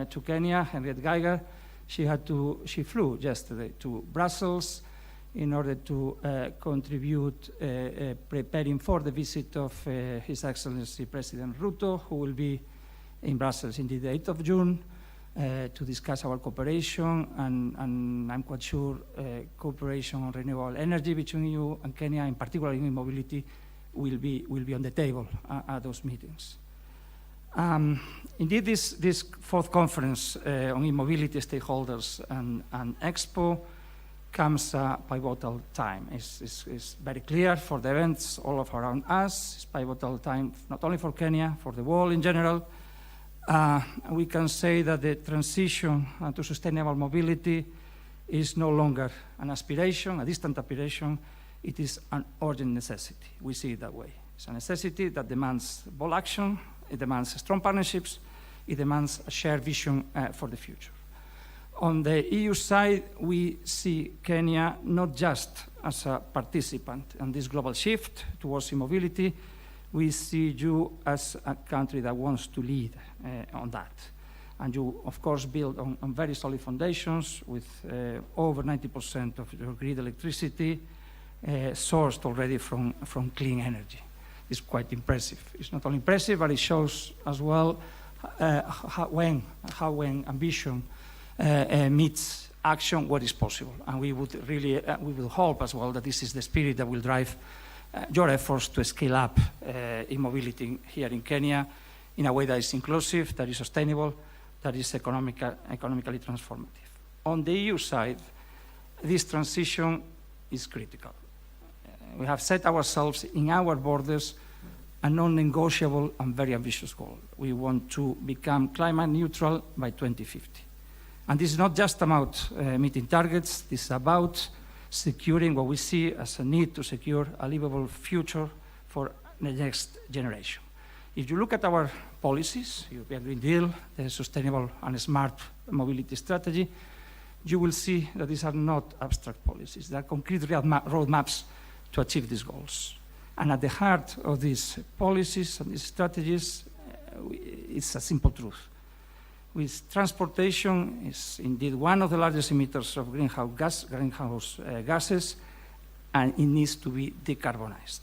to Kenya, Henriette Geiger. She flew yesterday to Brussels in order to contribute preparing for the visit of His Excellency President Ruto, who will be in Brussels in the 8th of June to discuss our cooperation, and I'm quite sure cooperation on renewable energy between you and Kenya, in particular in mobility, will be on the table at those meetings. Indeed, this fourth conference on e-mobility stakeholders and Expo comes a pivotal time. It's very clear for the events all of around us. It's pivotal time not only for Kenya, for the world in general. We can say that the transition to sustainable mobility is no longer an aspiration, a distant aspiration. It is an urgent necessity. We see it that way. It's a necessity that demands bold action It demands strong partnerships. It demands a shared vision for the future. On the EU side, we see Kenya not just as a participant in this global shift towards e-mobility. We see you as a country that wants to lead on that. And you, of course, build on very solid foundations with over 90% of your grid electricity sourced already from clean energy. It's quite impressive. It's not only impressive, but it shows as well how when ambition meets action, what is possible. And we would really, we will hope as well that this is the spirit that will drive your efforts to scale up e-mobility here in Kenya in a way that is inclusive, that is sustainable, that is economically transformative. On the EU side, this transition is critical. We have set ourselves in our borders a non-negotiable and very ambitious goal. We want to become climate neutral by 2050. And this is not just about meeting targets, this is about securing what we see as a need to secure a livable future for the next generation. If you look at our policies, European Green Deal, the Sustainable and Smart Mobility Strategy, you will see that these are not abstract policies. They are concrete roadmaps to achieve these goals. And at the heart of these policies and these strategies, it's a simple truth. With transportation is indeed one of the largest emitters of greenhouse gases, and it needs to be decarbonized.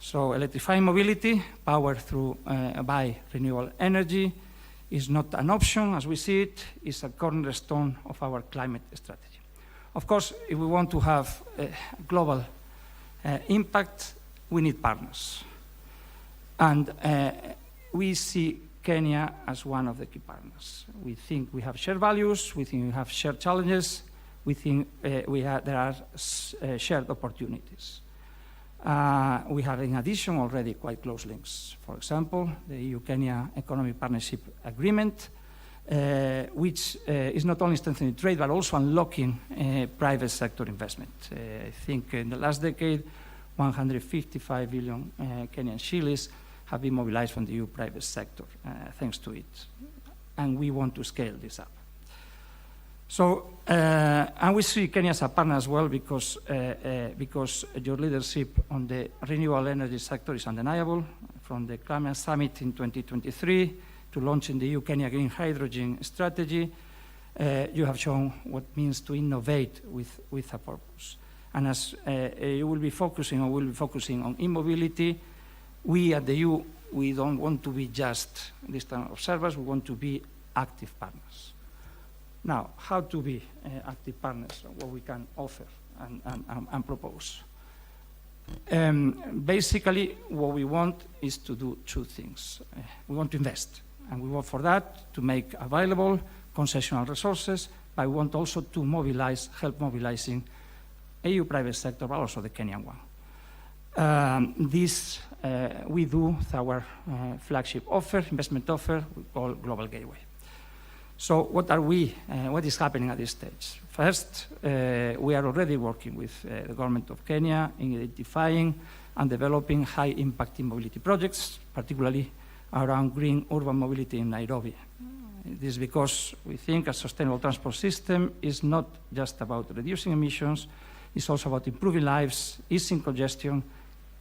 So electrifying mobility, powered through by renewable energy, is not an option as we see it, it's a cornerstone of our climate strategy. Of course, if we want to have global impact, we need partners. And we see Kenya as one of the key partners. We think we have shared values, we think we have shared challenges, we think there are shared opportunities. We have, in addition, already quite close links. For example, the EU-Kenya Economic Partnership Agreement, which is not only strengthening trade, but also unlocking private sector investment. I think in the last decade, 155 billion Kenyan shillings have been mobilized from the EU private sector, thanks to it. And we want to scale this up. So, and we see Kenya as a partner as well because your leadership on the renewable energy sector is undeniable. From the Climate Summit in 2023 to launching the EU-Kenya Green Hydrogen Strategy, you have shown what it means to innovate with a purpose. And as you will be focusing, or will be focusing on e-mobility, we at the EU, we don't want to be just distant observers, we want to be active partners. Now, how to be active partners, what we can offer and propose. Basically, what we want is to do two things. We want to invest, and we want for that to make available concessional resources, but we want also to mobilize, help mobilizing EU private sector, but also the Kenyan one. This we do with our flagship offer, investment offer, we call Global Gateway. So what is happening at this stage? First, we are already working with the government of Kenya in identifying and developing high-impact mobility projects, particularly around green urban mobility in Nairobi. This is because we think a sustainable transport system is not just about reducing emissions, it's also about improving lives, easing congestion,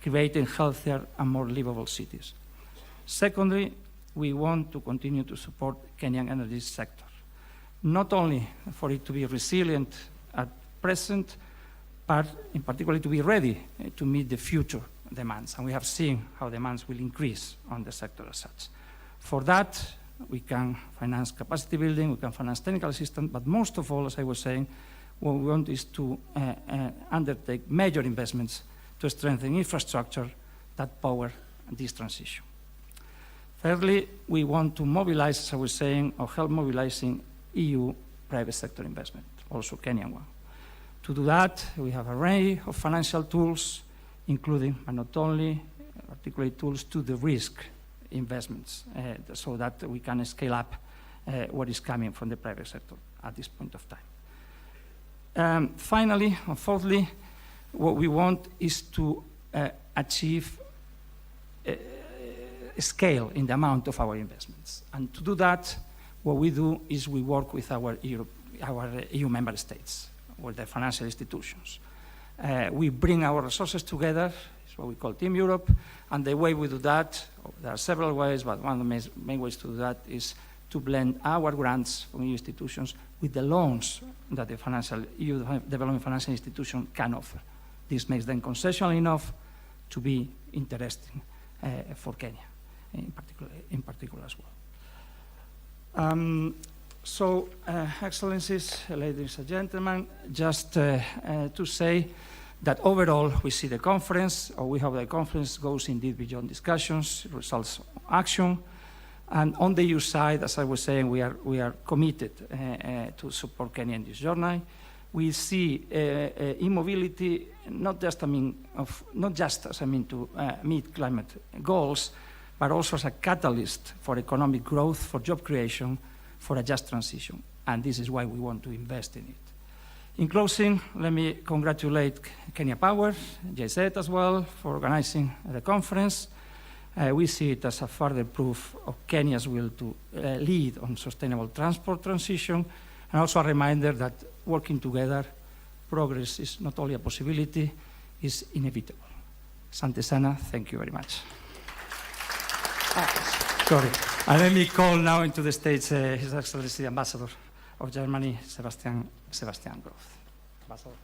creating healthier and more livable cities. Secondly, we want to continue to support Kenyan energy sector, not only for it to be resilient at present, but in particular to be ready to meet the future demands. And we have seen how demands will increase on the sector as such. For that, we can finance capacity building, we can finance technical assistance, but most of all, as I was saying, what we want is to undertake major investments to strengthen infrastructure that power this transition. Thirdly, we want to mobilize, as I was saying, or help mobilizing EU private sector investment, also Kenyan one. To do that, we have an array of financial tools, including, but not only, articulate tools to the-risk investments, so that we can scale up what is coming from the private sector at this point of time. Finally, or fourthly, what we want is to achieve scale in the amount of our investments. And to do that, what we do is we work with our EU member states, with the financial institutions. We bring our resources together, it's what we call Team Europe, and the way we do that, there are several ways, but one of the main ways to do that is to blend our grants from EU institutions with the loans that the EU development financial institution can offer. This makes them concessional enough to be interesting for Kenya, in particular as well. Excellencies, ladies and gentlemen, just to say that overall we see the conference, or we hope the conference goes indeed beyond discussions, results action. And on the EU side, as I was saying, we are committed to support Kenya in this journey. We see e-mobility not just as a mean to meet climate goals, but also as a catalyst for economic growth, for job creation, for a just transition. And this is why we want to invest in it. In closing, let me congratulate Kenya Power, JZ as well, for organizing the conference. We see it as a further proof of Kenya's will to lead on sustainable transport transition, and also a reminder that working together, progress is not only a possibility, it's inevitable. Asante sana, thank you very much. Sorry. And let me call now into the stage His Excellency the Ambassador of Germany, Sebastian Groth. Ambassador.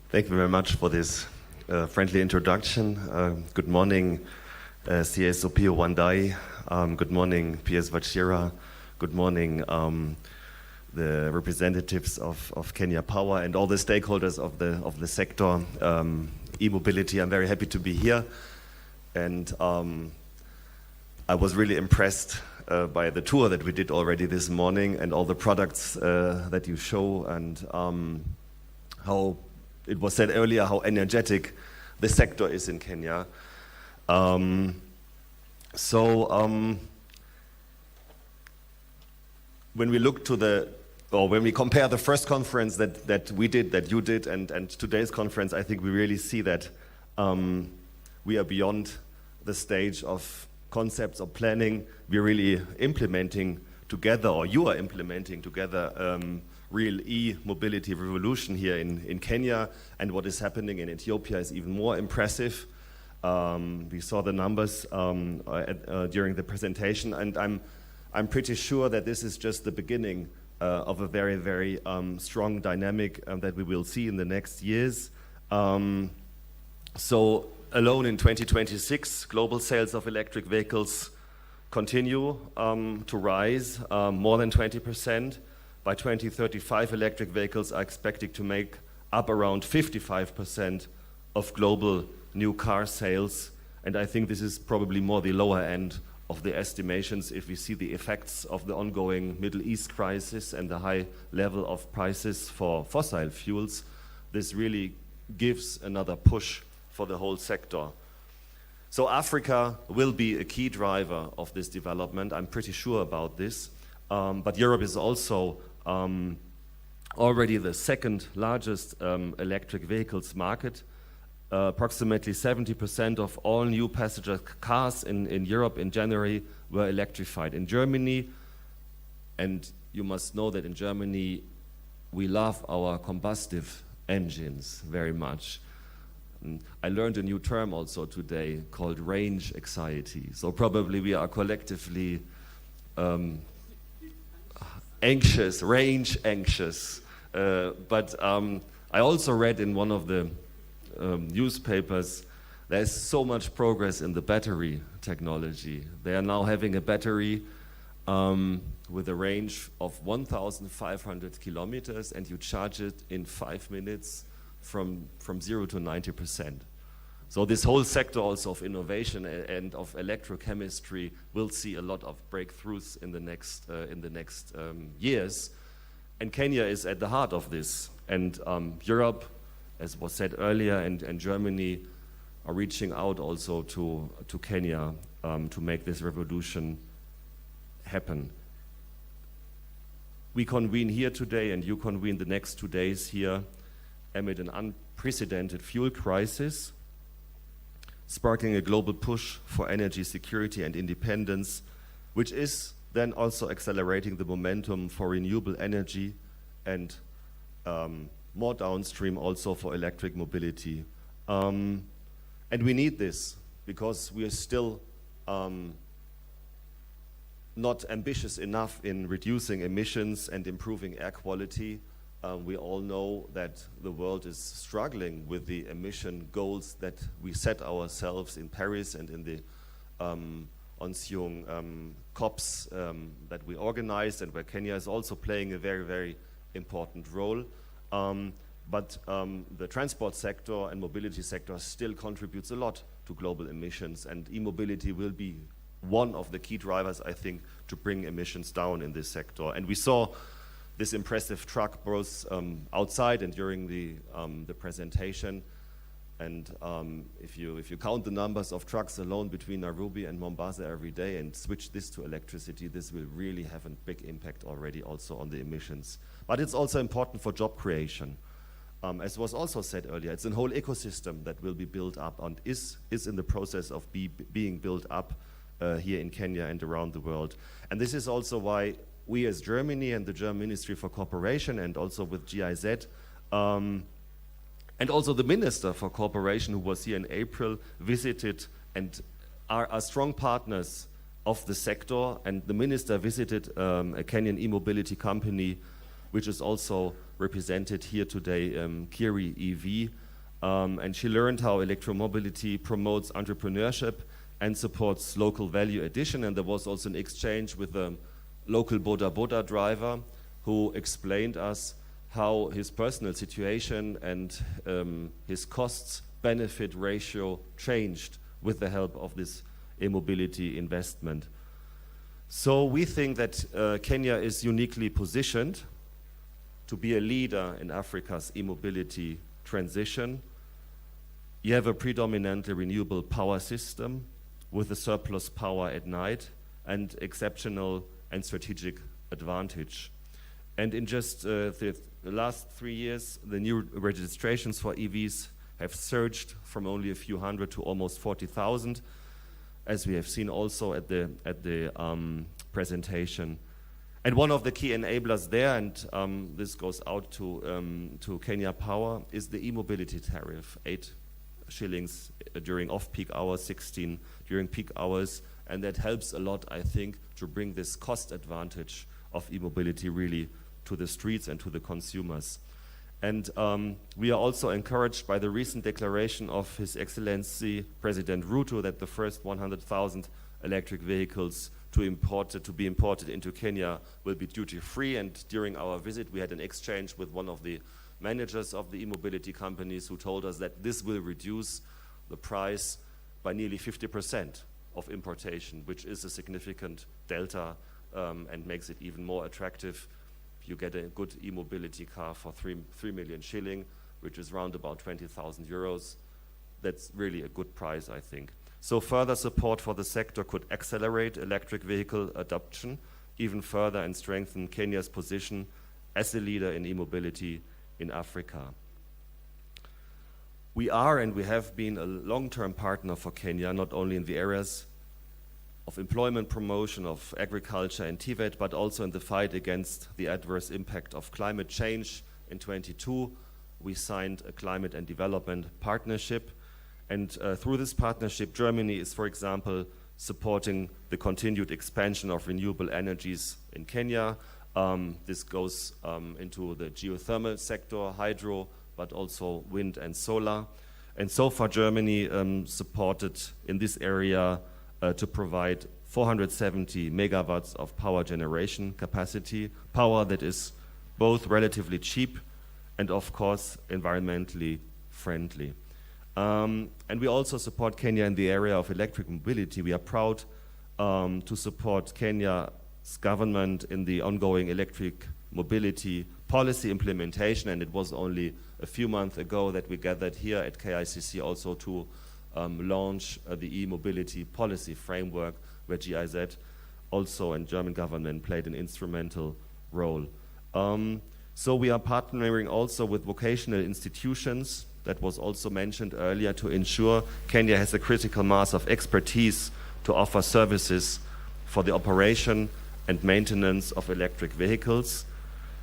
Thank you very much for this friendly introduction. Good morning, CSOP Wandai. Good morning, PS Wachira. Good morning, the representatives of Kenya Power and all the stakeholders of the sector. E-mobility, I'm very happy to be here. And I was really impressed by the tour that we did already this morning and all the products that you show, and how it was said earlier how energetic the sector is in Kenya. When we look to when we compare the first conference that we did, that you did, and today's conference, I think we really see that we are beyond the stage of concepts or planning. We're really implementing together, or you are implementing together, real e-mobility revolution here in Kenya, and what is happening in Ethiopia is even more impressive. We saw the numbers during the presentation, and I'm pretty sure that this is just the beginning of a very, very strong dynamic that we will see in the next years. So alone in 2026, global sales of electric vehicles continue to rise more than 20%. By 2035, electric vehicles are expected to make up around 55% of global new car sales. And I think this is probably more the lower end of the estimations if we see the effects of the ongoing Middle East crisis and the high level of prices for fossil fuels. This really gives another push for the whole sector. So Africa will be a key driver of this development. I'm pretty sure about this. But Europe is also already the second largest electric vehicles market. Approximately 70% of all new passenger cars in Europe in January were electrified. In Germany, and you must know that in Germany, we love our combustive engines very much. And I learned a new term also today called range anxiety. So probably we are collectively anxious, range anxious. But I also read in one of the newspapers, there's so much progress in the battery technology. They are now having a battery with a range of 1,500 kilometers, and you charge it in 5 minutes from 0 to 90%. So this whole sector also of innovation and of electrochemistry will see a lot of breakthroughs in the next years. And Kenya is at the heart of this. And Europe, as was said earlier, and Germany are reaching out also to Kenya to make this revolution happen. We convene here today and you convene the next 2 days here amid an unprecedented fuel crisis, sparking a global push for energy security and independence, which is then also accelerating the momentum for renewable energy and more downstream also for electric mobility. And we need this because we are still not ambitious enough in reducing emissions and improving air quality. We all know that the world is struggling with the emission goals that we set ourselves in Paris and in the ensuing COPs that we organized, and where Kenya is also playing a very, very important role. But the transport sector and mobility sector still contributes a lot to global emissions, and e-mobility will be one of the key drivers, I think, to bring emissions down in this sector. And we saw this impressive truck both outside and during the presentation. And if you count the numbers of trucks alone between Nairobi and Mombasa every day and switch this to electricity, this will really have a big impact already also on the emissions. But it's also important for job creation. As was also said earlier, it's a whole ecosystem that will be built up and is in the process of being built up here in Kenya and around the world. And this is also why we as Germany and the German Ministry for Cooperation and also with GIZ and also the Minister for Cooperation, who was here in April, visited and are strong partners of the sector. And the Minister visited a Kenyan e-mobility company, which is also represented here today, Kiri EV. And she learned how electromobility promotes entrepreneurship and supports local value addition. And there was also an exchange with a local Boda Boda driver who explained us how his personal situation and his costs benefit ratio changed with the help of this e-mobility investment. So we think that Kenya is uniquely positioned to be a leader in Africa's e-mobility transition. You have a predominantly renewable power system with a surplus power at night and exceptional and strategic advantage. And in just the last 3 years, the new registrations for EVs have surged from only a few hundred to almost 40,000, as we have seen also at the presentation. And one of the key enablers there, and this goes out to Kenya Power, is the e-mobility tariff, 8 shillings during off-peak hours, 16 during peak hours, and that helps a lot, I think, to bring this cost advantage of e-mobility really to the streets and to the consumers. And we are also encouraged by the recent declaration of His Excellency President Ruto that the first 100,000 electric vehicles to be imported into Kenya will be duty-free. And during our visit, we had an exchange with one of the managers of the e-mobility companies who told us that this will reduce the price by nearly 50% of importation, which is a significant delta and makes it even more attractive. You get a good e-mobility car for 3 million shilling, which is around about 20,000 euros. That's really a good price, I think. So further support for the sector could accelerate electric vehicle adoption even further and strengthen Kenya's position as a leader in e-mobility in Africa. We are and we have been a long-term partner for Kenya, not only in the areas of employment promotion, of agriculture and TVET, but also in the fight against the adverse impact of climate change. In 2022, we signed a climate and development partnership. And through this partnership, Germany is, for example, supporting the continued expansion of renewable energies in Kenya. This goes into the geothermal sector, hydro, but also wind and solar. And so far, Germany supported in this area to provide 470 megawatts of power generation capacity, power that is both relatively cheap and, of course, environmentally friendly. And we also support Kenya in the area of electric mobility. We are proud to support Kenya's government in the ongoing electric mobility policy implementation, and it was only a few months ago that we gathered here at KICC also to launch the e-mobility policy framework, where GIZ also and German government played an instrumental role. So we are partnering also with vocational institutions, that was also mentioned earlier, to ensure Kenya has a critical mass of expertise to offer services for the operation and maintenance of electric vehicles.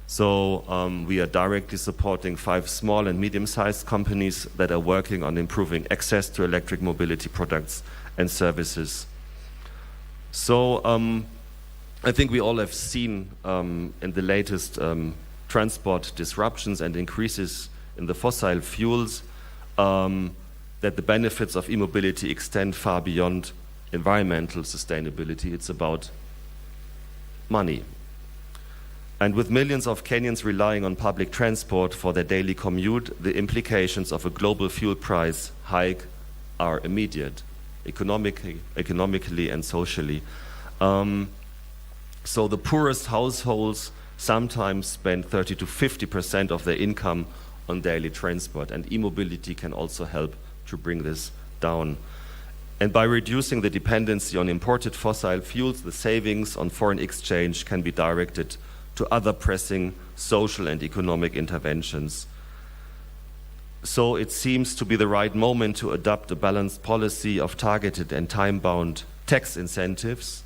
So we are directly supporting 5 small and medium-sized companies that are working on improving access to electric mobility products and services. So I think we all have seen in the latest transport disruptions and increases in the fossil fuels that the benefits of e-mobility extend far beyond environmental sustainability. It's about money. And with millions of Kenyans relying on public transport for their daily commute, the implications of a global fuel price hike are immediate, economically and socially. So the poorest households sometimes spend 30 to 50% of their income on daily transport, and e-mobility can also help to bring this down. And by reducing the dependency on imported fossil fuels, the savings on foreign exchange can be directed to other pressing social and economic interventions. So it seems to be the right moment to adopt a balanced policy of targeted and time-bound tax incentives,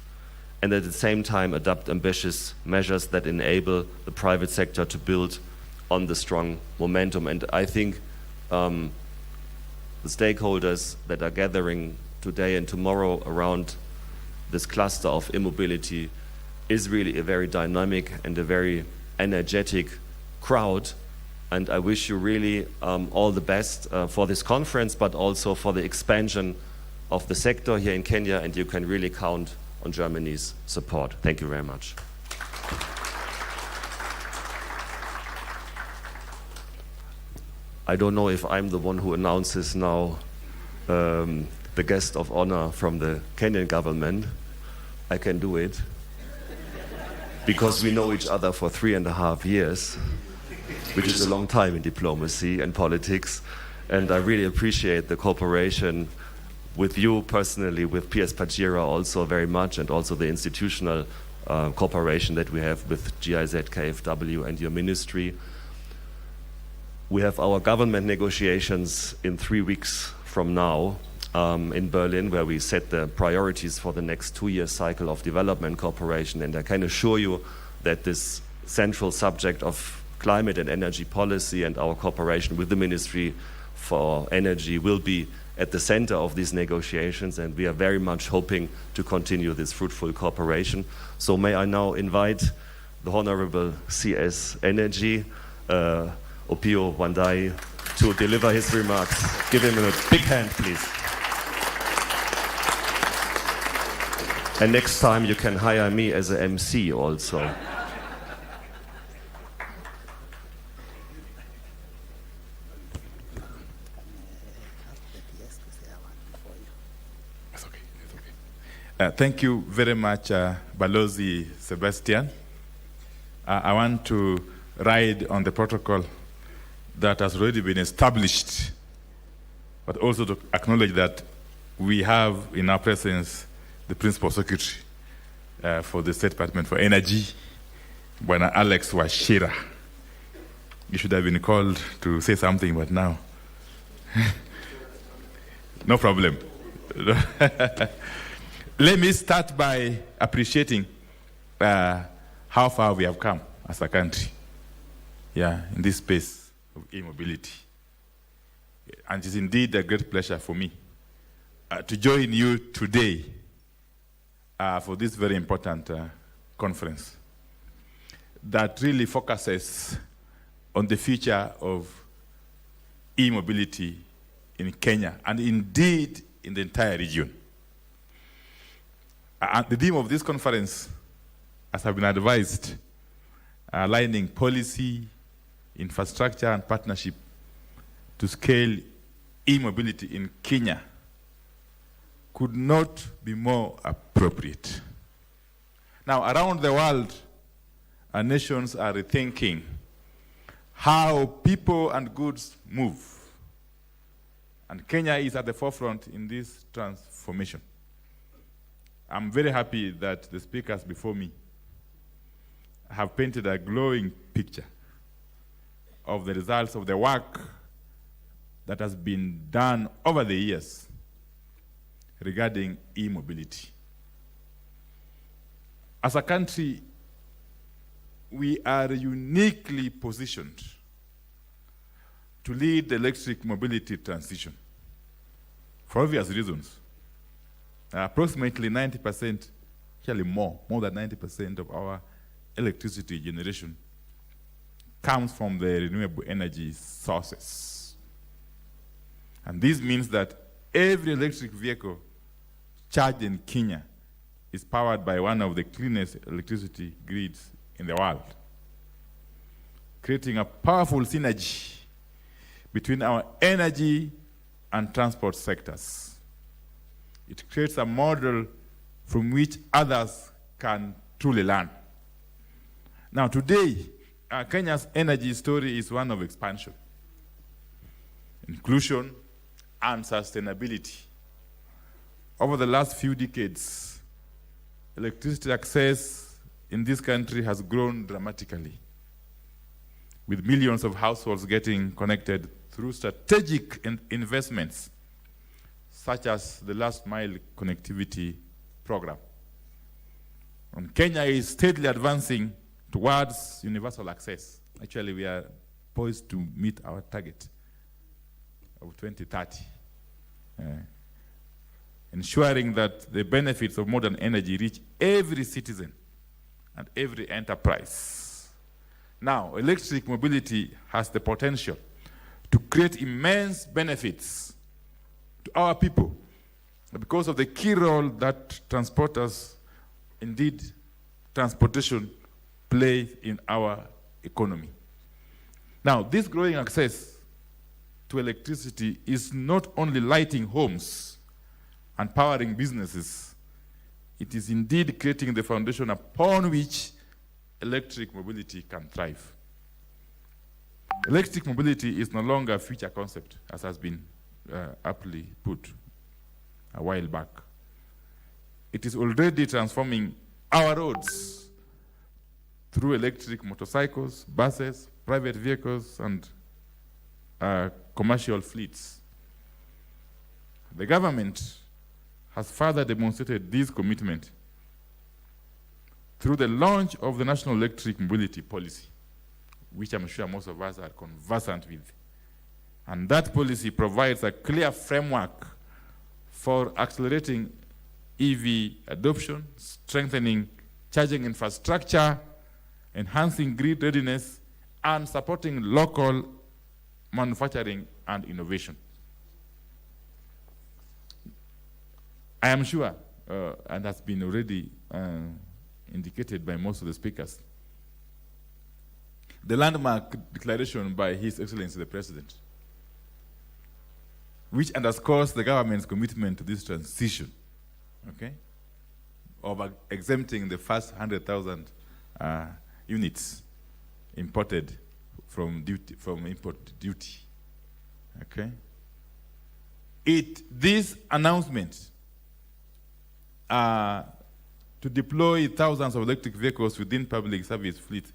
and at the same time adopt ambitious measures that enable the private sector to build on the strong momentum. And I think the stakeholders that are gathering today and tomorrow around this cluster of e-mobility is really a very dynamic and a very energetic crowd. And I wish you really all the best for this conference, but also for the expansion of the sector here in Kenya, and you can really count on Germany's support. Thank you very much. I don't know if I'm the one who announces now the guest of honor from the Kenyan government. I can do it because we know each other for 3.5 years, which is a long time in diplomacy and politics. And I really appreciate the cooperation with you personally, with PS Pajira also very much, and also the institutional cooperation that we have with GIZ, KfW, and your ministry. We have our government negotiations in 3 weeks from now in Berlin, where we set the priorities for the next 2-year cycle of development cooperation. And I can assure you that this central subject of climate and energy policy and our cooperation with the Ministry for Energy will be at the center of these negotiations, and we are very much hoping to continue this fruitful cooperation. So may I now invite the Honorable CS Energy, Opio Wandai, to deliver his remarks. Give him a big hand, please. And next time you can hire me as an MC also. Thank you very much, Balozi Sebastian. I want to ride on the protocol that has already been established, but also to acknowledge that we have in our presence the Principal Secretary for the State Department for Energy, Bwana Alex Washira. You should have been called to say something, but now, no problem. Let me start by appreciating how far we have come as a country, in this space of e-mobility. And it is indeed a great pleasure for me to join you today for this very important conference that really focuses on the future of e-mobility in Kenya and indeed in the entire region. And the theme of this conference, as I've been advised, aligning policy, infrastructure, and partnership to scale e-mobility in Kenya, could not be more appropriate. Now, around the world, our nations are rethinking how people and goods move. And Kenya is at the forefront in this transformation. I'm very happy that the speakers before me have painted a glowing picture of the results of the work that has been done over the years regarding e-mobility. As a country, we are uniquely positioned to lead the electric mobility transition for obvious reasons. Approximately 90%, actually more than 90% of our electricity generation comes from the renewable energy sources. And this means that every electric vehicle charged in Kenya is powered by one of the cleanest electricity grids in the world, creating a powerful synergy between our energy and transport sectors. It creates a model from which others can truly learn. Now, today, Kenya's energy story is one of expansion, inclusion, and sustainability. Over the last few decades, electricity access in this country has grown dramatically, with millions of households getting connected through strategic investments, such as the last mile connectivity program. And Kenya is steadily advancing towards universal access. Actually, we are poised to meet our target of 2030, ensuring that the benefits of modern energy reach every citizen and every enterprise. Now, electric mobility has the potential to create immense benefits to our people because of the key role that transporters, indeed transportation, play in our economy. Now, this growing access to electricity is not only lighting homes and powering businesses, it is indeed creating the foundation upon which electric mobility can thrive. Electric mobility is no longer a future concept, as has been aptly put a while back. It is already transforming our roads through electric motorcycles, buses, private vehicles, and commercial fleets. The government has further demonstrated this commitment through the launch of the National Electric Mobility Policy, which I'm sure most of us are conversant with. And that policy provides a clear framework for accelerating EV adoption, strengthening charging infrastructure, enhancing grid readiness, and supporting local manufacturing and innovation. I am sure, and has been already indicated by most of the speakers, the landmark declaration by His Excellency the President, which underscores the government's commitment to this transition, okay, of exempting the first 100,000 units imported from import duty, okay. This announcement to deploy thousands of electric vehicles within public service fleet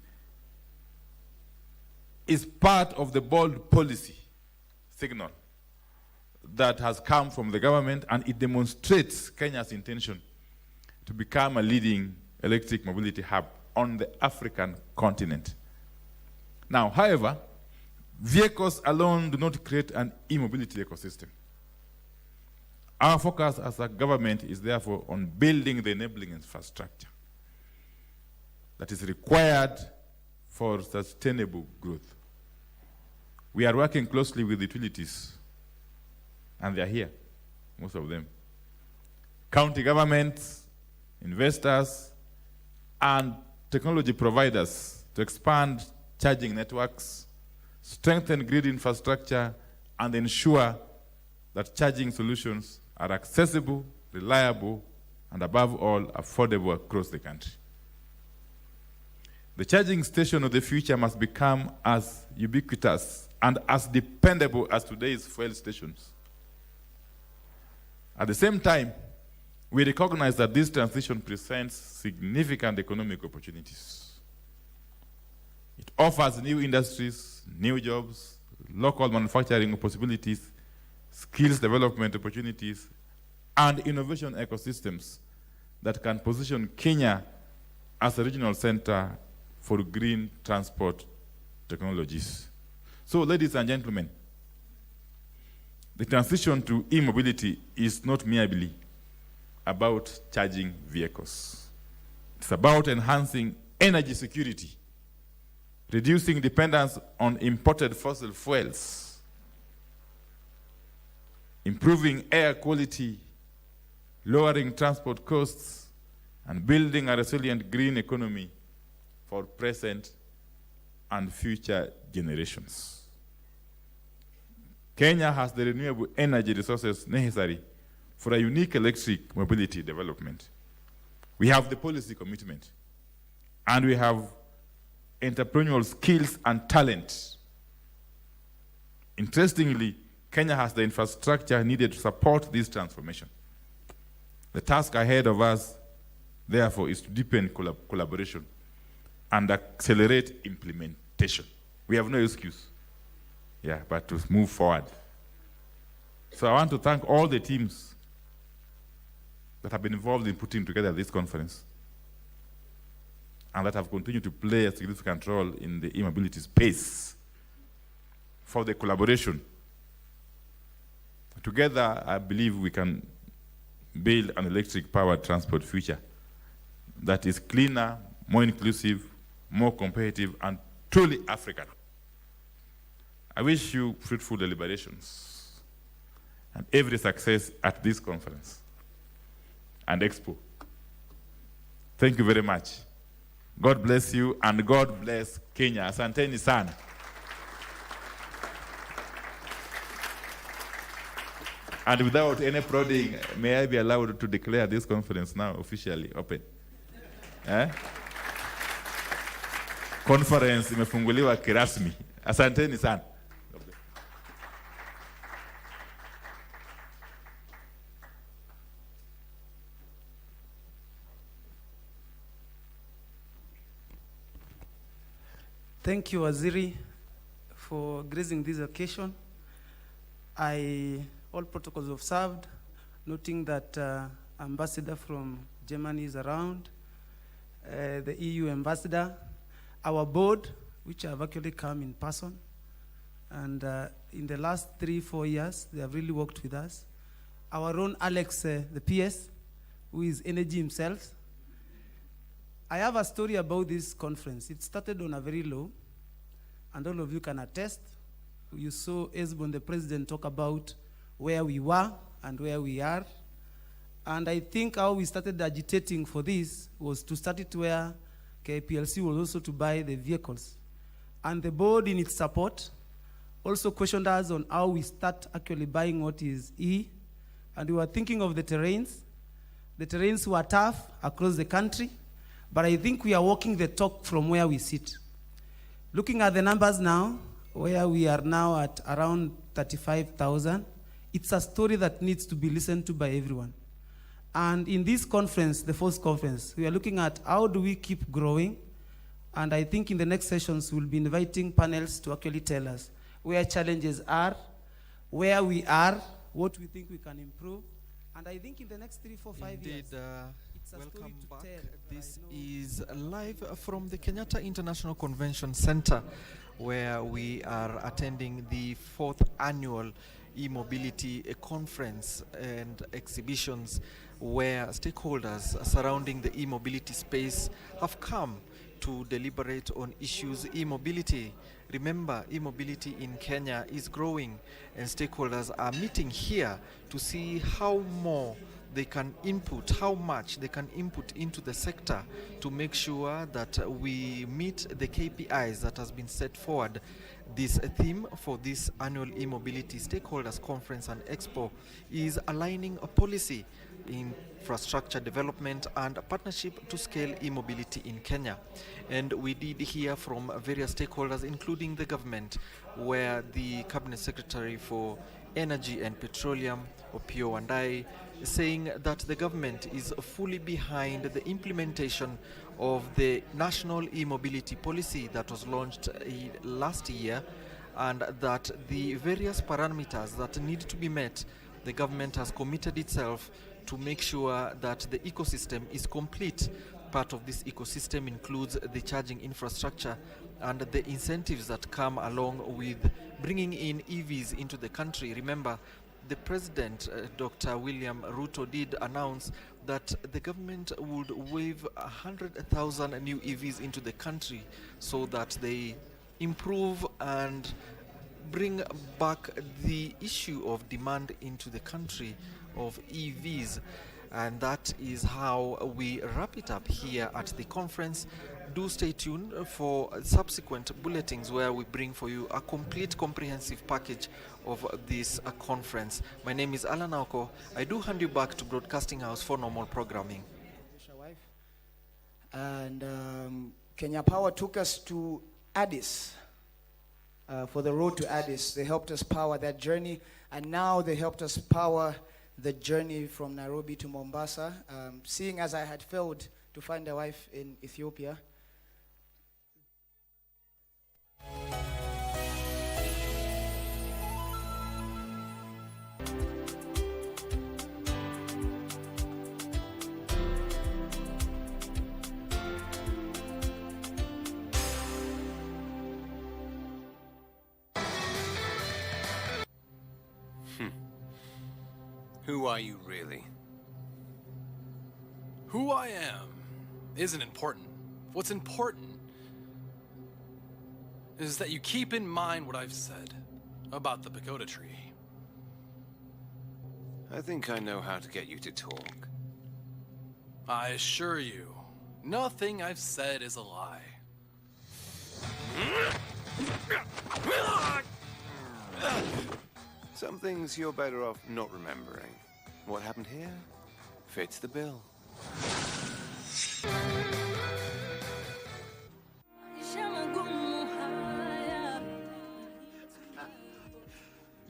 is part of the bold policy signal that has come from the government, and it demonstrates Kenya's intention to become a leading electric mobility hub on the African continent. Now, however, vehicles alone do not create an e-mobility ecosystem. Our focus as a government is therefore on building the enabling infrastructure that is required for sustainable growth. We are working closely with utilities, and they are here, most of them, county governments, investors, and technology providers to expand charging networks, strengthen grid infrastructure, and ensure that charging solutions are accessible, reliable, and above all, affordable across the country. The charging station of the future must become as ubiquitous and as dependable as today's fuel stations. At the same time, we recognize that this transition presents significant economic opportunities. It offers new industries, new jobs, local manufacturing possibilities, skills development opportunities, and innovation ecosystems that can position Kenya as a regional center for green transport technologies. So, ladies and gentlemen, the transition to e-mobility is not merely about charging vehicles. It's about enhancing energy security, reducing dependence on imported fossil fuels, improving air quality, lowering transport costs, and building a resilient green economy for present and future generations. Kenya has the renewable energy resources necessary for a unique electric mobility development. We have the policy commitment, and we have entrepreneurial skills and talent. Interestingly, Kenya has the infrastructure needed to support this transformation. The task ahead of us, therefore, is to deepen collaboration and accelerate implementation. We have no excuse, but to move forward. So I want to thank all the teams that have been involved in putting together this conference and that have continued to play a significant role in the e-mobility space for the collaboration. Together, I believe we can build an electric-powered transport future that is cleaner, more inclusive, more competitive, and truly African. I wish you fruitful deliberations and every success at this conference and expo. Thank you very much. God bless you, and God bless Kenya. Asanteni sana. And without any prodding, may I be allowed to declare this conference now officially open? Conference imefunguliwa kirasmi. Asanteni sana. Thank you, Waziri, for gracing this occasion. All protocols observed, noting that ambassador from Germany is around, the EU ambassador, our board, which have actually come in person, and in the last 3-4 years, they have really worked with us. Our own Alex, the PS, who is energy himself. I have a story about this conference. It started on a very low, and all of you can attest. You saw Esbon, the president, talk about where we were and where we are. And I think how we started agitating for this was to start it where KPLC was also to buy the vehicles. And the board, in its support, also questioned us on how we start actually buying what is E. And we were thinking of the terrains. The terrains were tough across the country. But I think we are walking the talk from where we sit. Looking at the numbers now, where we are now at around 35,000, it's a story that needs to be listened to by everyone. And in this conference, the first conference, we are looking at how do we keep growing. And I think in the next sessions, we'll be inviting panels to actually tell us where challenges are, where we are, what we think we can improve. And I think in the next 3, 4, 5 years, welcome back. This is live from the Kenyatta International Convention Center, where we are attending the 4th annual e-mobility conference and exhibitions, where stakeholders surrounding the e-mobility space have come to deliberate on issues e-mobility. Remember, e-mobility in Kenya is growing, and stakeholders are meeting here to see how more they can input, how much they can input into the sector to make sure that we meet the KPIs that has been set forward. This theme for this annual e-mobility stakeholders conference and expo is aligning a policy, infrastructure development and partnership to scale e-mobility in Kenya. And we did hear from various stakeholders, including the government, where the Cabinet Secretary for Energy and Petroleum, Opiyo Wandayi, saying that the government is fully behind the implementation of the national e-mobility policy that was launched last year, and that the various parameters that need to be met, the government has committed itself to make sure that the ecosystem is complete. Part of this ecosystem includes the charging infrastructure and the incentives that come along with bringing in EVs into the country. Remember, the President, Dr. William Ruto, did announce that the government would wave 100,000 new EVs into the country so that they improve and bring back the issue of demand into the country of EVs. And that is how we wrap it up here at the conference. Do stay tuned for subsequent bulletins where we bring for you a complete comprehensive package of this conference. My name is Alan Auko. I do hand you back to Broadcasting House for normal programming. And Kenya Power took us to Addis. For the road to Addis, they helped us power that journey, and now they helped us power the journey from Nairobi to Mombasa. Seeing as I had failed to find a wife in Ethiopia, Who are you really? Who I am isn't important. What's important is that you keep in mind what I've said about the pagoda tree. I think I know how to get you to talk. I assure you, nothing I've said is a lie. Some things you're better off not remembering. What happened here fits the bill.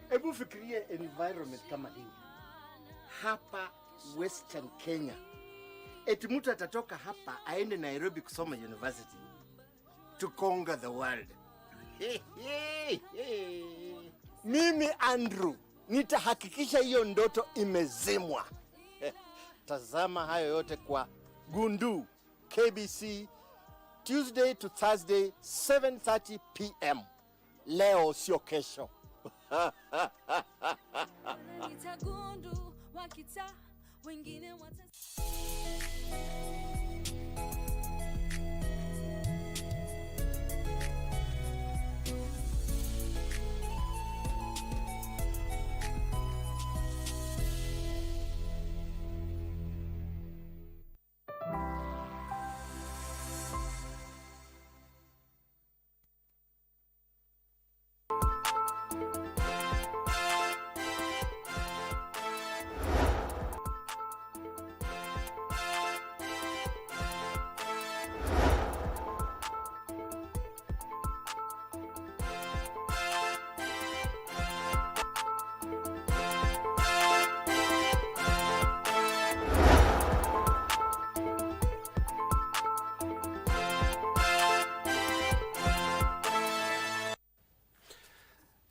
Hebu fikiria environment kama hii hapa Western Kenya. Eti mtu atatoka hapa aende Nairobi kusoma university to conquer the world. Mimi Andrew nitahakikisha hiyo ndoto imezimwa. Tazama hayo yote kwa Gundu KBC Tuesday to Thursday 7:30 p.m. Leo sio kesho.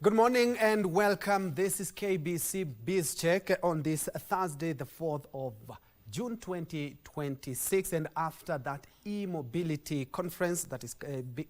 Good morning and welcome. This is KBC Biz Check on this Thursday, the 4th of June 2026, and after that e-mobility conference that is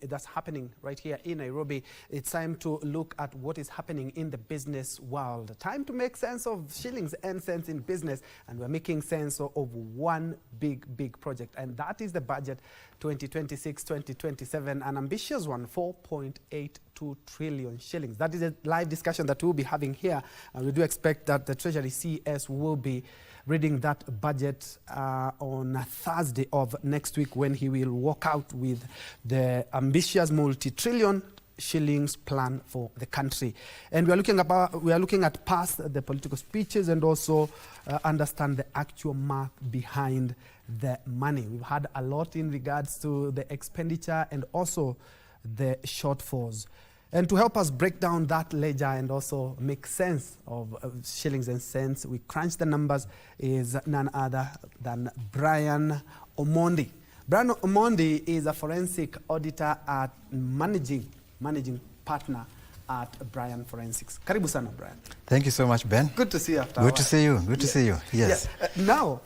that's happening right here in Nairobi, it's time to look at what is happening in the business world. Time to make sense of shillings and cents in business, and we're making sense of one big project, and that is the budget 2026-2027, an ambitious one, 4.82 trillion shillings. That is a live discussion that we'll be having here, and we do expect that the Treasury CS will be reading that budget on Thursday of next week, when he will walk out with the ambitious multi-trillion shillings plan for the country. And we are looking at past the political speeches and also understand the actual math behind the money. We've had a lot in regards to the expenditure and also the shortfalls. And to help us break down that ledger and also make sense of shillings and cents, we crunch the numbers, is none other than Brian Omondi. Brian Omondi is a forensic auditor at managing partner at Brian Forensics. Karibu sana, Brian. Thank you so much, Ben. Good to see you after a Good while. to see you. Good to see you. Yes. Yeah. Now,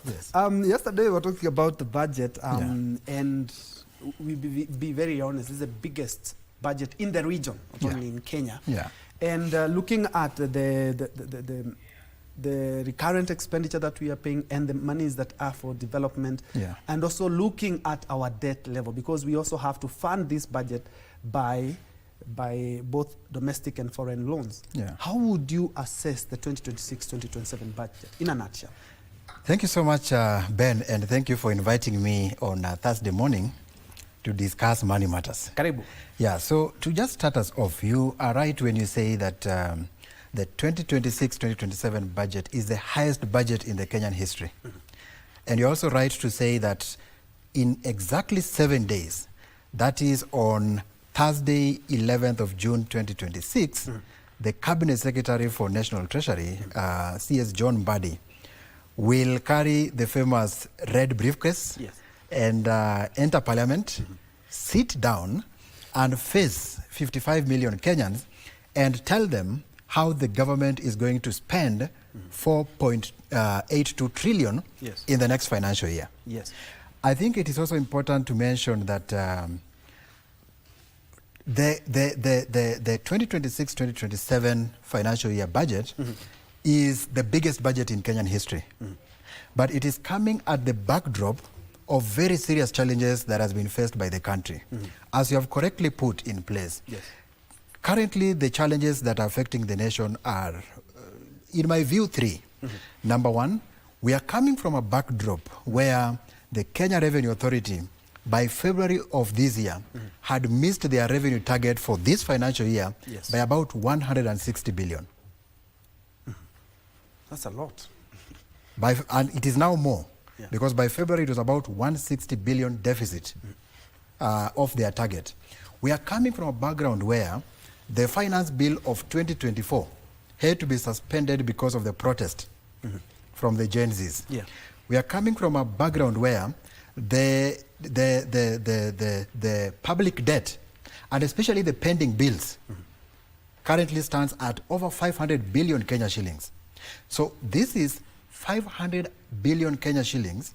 yesterday we were talking about the budget, and we be very honest, this is the biggest budget in the region, not only in Kenya. Yeah. And looking at the recurrent expenditure that we are paying and the monies that are for development, and also looking at our debt level, because we also have to fund this budget by both domestic and foreign loans. How would you assess the 2026-2027 budget in a nutshell? Thank you so much, Ben, and thank you for inviting me on Thursday morning to discuss money matters. Karibu. Yeah, so to just start us off, you are right when you say that the 2026-2027 budget is the highest budget in the Kenyan history. And you're also right to say that in exactly 7 days, that is on Thursday, 11th of June 2026, the Cabinet Secretary for National Treasury, CS John Mbadi, will carry the famous red briefcase and enter Parliament, sit down and face 55 million Kenyans and tell them how the government is going to spend 4.82 trillion in the next financial year. Yes. I think it is also important to mention that the 2026-2027 financial year budget is the biggest budget in Kenyan history. But it is coming at the backdrop of very serious challenges that has been faced by the country. As you have correctly put in place, currently the challenges that are affecting the nation are, in my view, three. Number one, we are coming from a backdrop where the Kenya Revenue Authority, by February of this year, had missed their revenue target for this financial year by about 160 billion. That's a lot. And it is now more, because by February it was about 160 billion deficit of their target. We are coming from a background where the finance bill of 2024 had to be suspended because of the protest from the Gen Zs. We are coming from a background where the public debt, and especially the pending bills, currently stands at over 500 billion Kenya shillings. So this is 500 billion Kenya shillings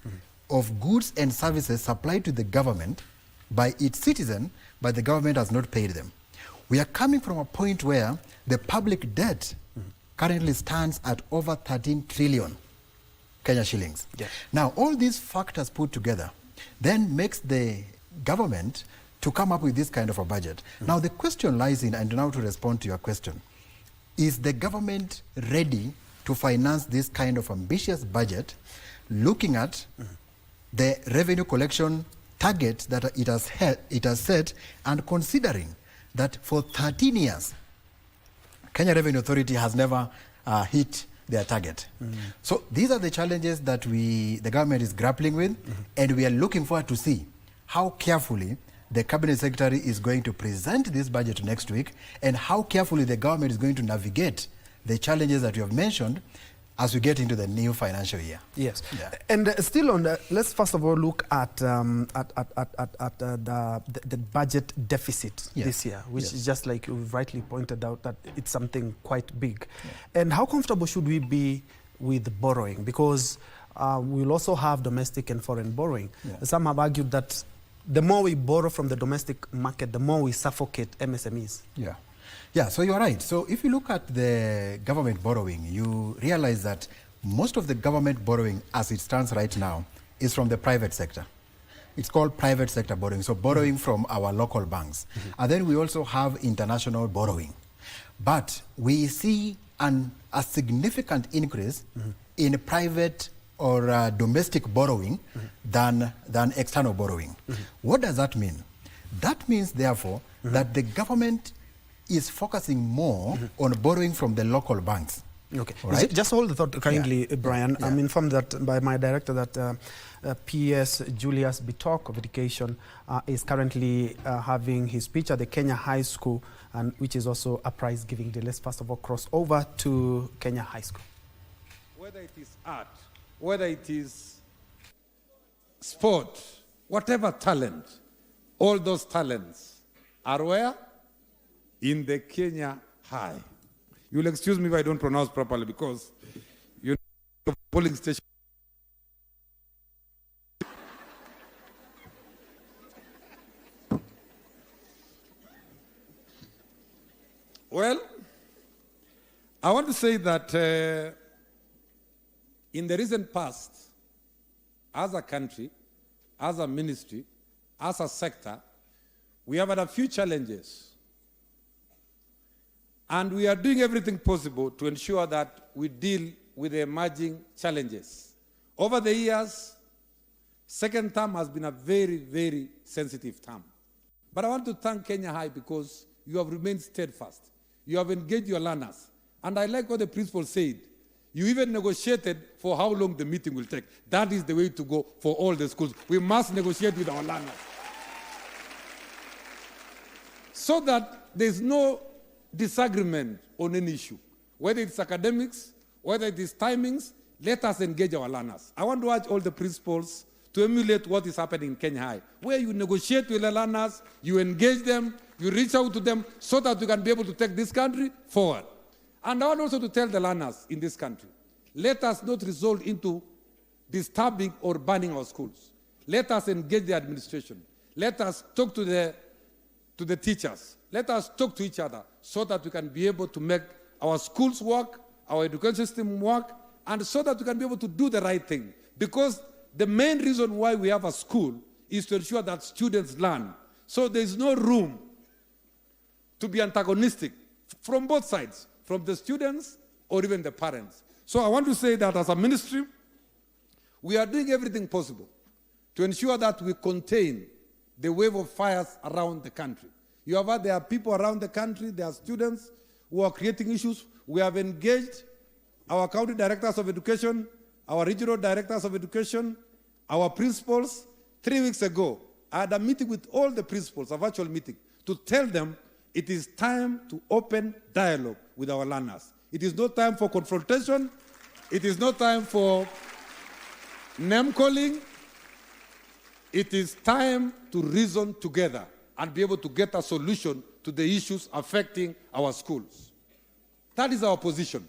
of goods and services supplied to the government by its citizen, but the government has not paid them. We are coming from a point where the public debt currently stands at over 13 trillion Kenya shillings. Now, all these factors put together then makes the government to come up with this kind of a budget. Now, the question lies in, and now to respond to your question, is the government ready to finance this kind of ambitious budget, looking at the revenue collection target that it has set, and considering that for 13 years, Kenya Revenue Authority has never hit their target. So these are the challenges that the government is grappling with, and we are looking forward to see how carefully the Cabinet Secretary is going to present this budget next week, and how carefully the government is going to navigate the challenges that you have mentioned as we get into the new financial year. Yes. And still on that, let's first of all look at the budget deficit this year, which is just like you rightly pointed out, that it's something quite big. And how comfortable should we be with borrowing? Because we'll also have domestic and foreign borrowing. Some have argued that the more we borrow from the domestic market, the more we suffocate MSMEs. Yeah, so you're right. So if you look at the government borrowing, you realize that most of the government borrowing as it stands right now is from the private sector. It's called private sector borrowing, so borrowing from our local banks. And then we also have international borrowing. But we see a significant increase in private or domestic borrowing than external borrowing. What does that mean? That means, therefore, that the government is focusing more on borrowing from the local banks. Okay. Right? Just hold the thought kindly, Brian. I'm informed that by my director that PS Julius Bitok of Education is currently having his speech at the Kenya High School, and which is also a prize-giving day. Let's first of all cross over to Kenya High School. Whether it is art, whether it is sport, whatever talent, all those talents are where? In the Kenya High. You'll excuse me if I don't pronounce properly because you know polling station. Well, I want to say that in the recent past, as a country, as a ministry, as a sector, we have had a few challenges. And we are doing everything possible to ensure that we deal with the emerging challenges. Over the years, second term has been a very, very sensitive term. But I want to thank Kenya High because you have remained steadfast. You have engaged your learners. And I like what the principal said. You even negotiated for how long the meeting will take. That is the way to go for all the schools. We must negotiate with our learners. So that there's no disagreement on any issue. Whether it's academics, whether it is timings, let us engage our learners. I want to urge all the principals to emulate what is happening in Kenya High, where you negotiate with the learners, you engage them, you reach out to them so that we can be able to take this country forward. And I want also to tell the learners in this country, let us not resort into disturbing or banning our schools. Let us engage the administration. Let us talk to the teachers. Let us talk to each other so that we can be able to make our schools work, our education system work, and so that we can be able to do the right thing. Because the main reason why we have a school is to ensure that students learn. So there is no room to be antagonistic from both sides, from the students or even the parents. So I want to say that as a ministry, we are doing everything possible to ensure that we contain the wave of fires around the country. You have heard there are people around the country, there are students who are creating issues. We have engaged our county directors of education, our regional directors of education, our principals. 3 weeks ago, I had a meeting with all the principals, a virtual meeting, to tell them it is time to open dialogue with our learners. It is not time for confrontation. It is not time for name-calling. It is time to reason together and be able to get a solution to the issues affecting our schools. That is our position.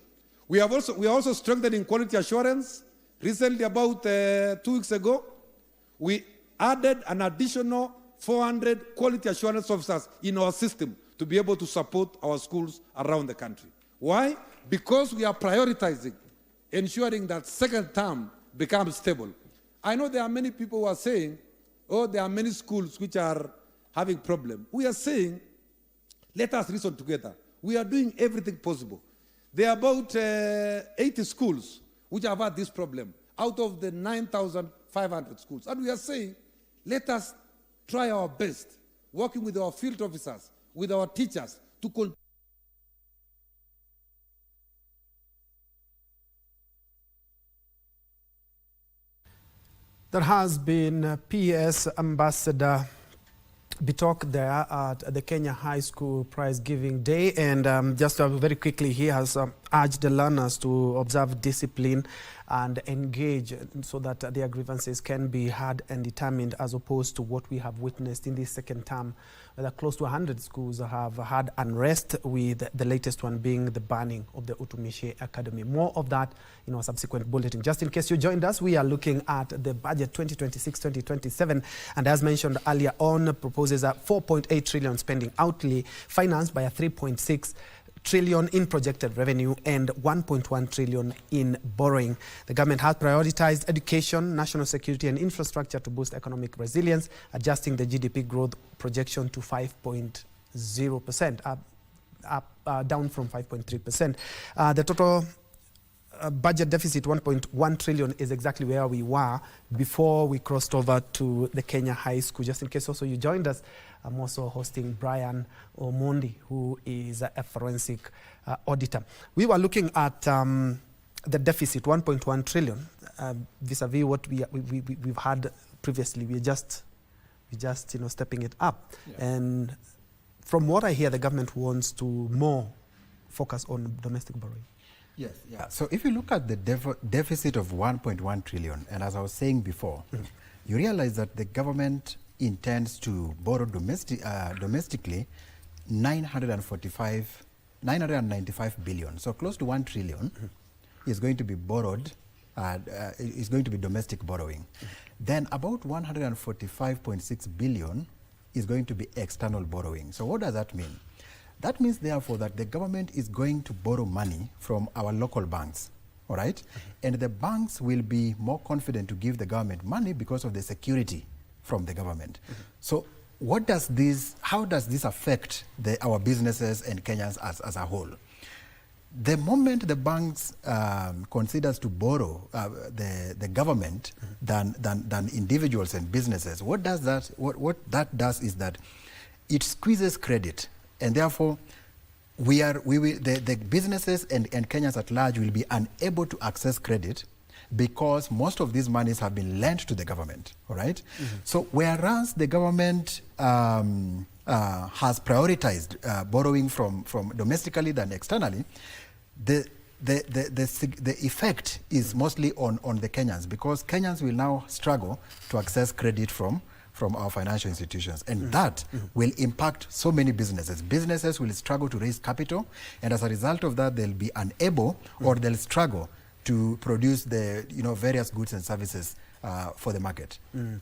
We are also strengthening quality assurance. Recently, about 2 weeks ago, we added an additional 400 quality assurance officers in our system to be able to support our schools around the country. Why? Because we are prioritizing ensuring that second term becomes stable. I know there are many people who are saying, oh, there are many schools which are having problems. We are saying, let us reason together. We are doing everything possible. There are about 80 schools which have had this problem out of the 9,500 schools. And we are saying, let us try our best, working with our field officers, with our teachers, to continue. There has been PS Ambassador Bitok there at the Kenya High School Prize Giving Day, and just very quickly, he has urged the learners to observe discipline and engage so that their grievances can be heard and determined, as opposed to what we have witnessed in this second term, where close to 100 schools have had unrest, with the latest one being the banning of the Utumishi Academy. More of that in our subsequent bulletin. Just in case you joined us, we are looking at the budget 2026-2027, and as mentioned earlier on, proposes a 4.8 trillion spending outlay, financed by a 3.6 trillion in projected revenue and 1.1 trillion in borrowing. The government has prioritized education, national security and infrastructure to boost economic resilience, adjusting the GDP growth projection to 5.0%, down from 5.3%. The total budget deficit, 1.1 trillion, is exactly where we were before we crossed over to the Kenya High School. Just in case also you joined us, I'm also hosting Brian Omondi, who is a forensic auditor. We were looking at the deficit, 1.1 trillion, vis-a-vis what we've had previously. We're just stepping it up. Yeah. And from what I hear, the government wants to more focus on domestic borrowing. Yes, yeah. So if you look at the deficit of 1.1 trillion, and as I was saying before, you realize that the government intends to borrow domestically 995 billion. So close to 1 trillion is going to be borrowed, is going to be domestic borrowing. Then about 145.6 billion is going to be external borrowing. So what does that mean? That means, therefore, that the government is going to borrow money from our local banks, all right? And the banks will be more confident to give the government money because of the security from the government. So what does this, how does this affect our businesses and Kenyans as a whole? The moment the banks considers to borrow the government than individuals and businesses, what that does is that it squeezes credit, and therefore the businesses and Kenyans at large will be unable to access credit because most of these monies have been lent to the government, all right? So whereas the government has prioritized borrowing from domestically than externally, the effect is mostly on the Kenyans, because Kenyans will now struggle to access credit from our financial institutions, and that will impact so many businesses. Businesses will struggle to raise capital, and as a result of that, they'll be unable or they'll struggle to produce the various goods and services for the market.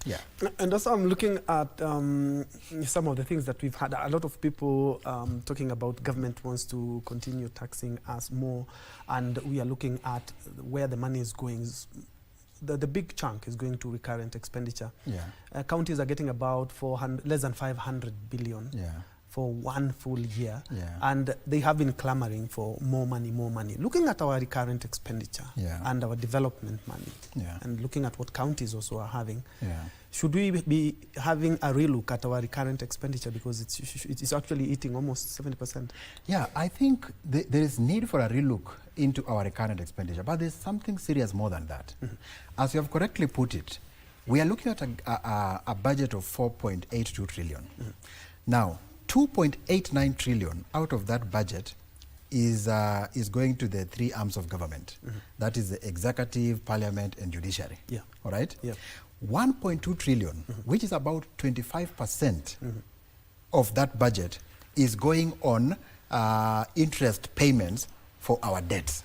Yeah. And also I'm looking at some of the things that we've had. A lot of people talking about government wants to continue taxing us more, and we are looking at where the money is going. The big chunk is going to recurrent expenditure. Yeah. Counties are getting about less than 500 billion. Yeah. For one full year, yeah. And they have been clamoring for more money, more money. Looking at our recurrent expenditure and our development money, and looking at what counties also are having, should we be having a relook at our recurrent expenditure, because it's actually eating almost 70%? Yeah, I think there is need for a relook into our recurrent expenditure, but there's something serious more than that. As you have correctly put it, we are looking at a budget of 4.82 trillion. Now, 2.89 trillion out of that budget is going to the three arms of government. That is the executive, parliament, and judiciary. Yeah. All right? Yeah. 1.2 trillion, which is about 25% of that budget, is going on interest payments for our debts.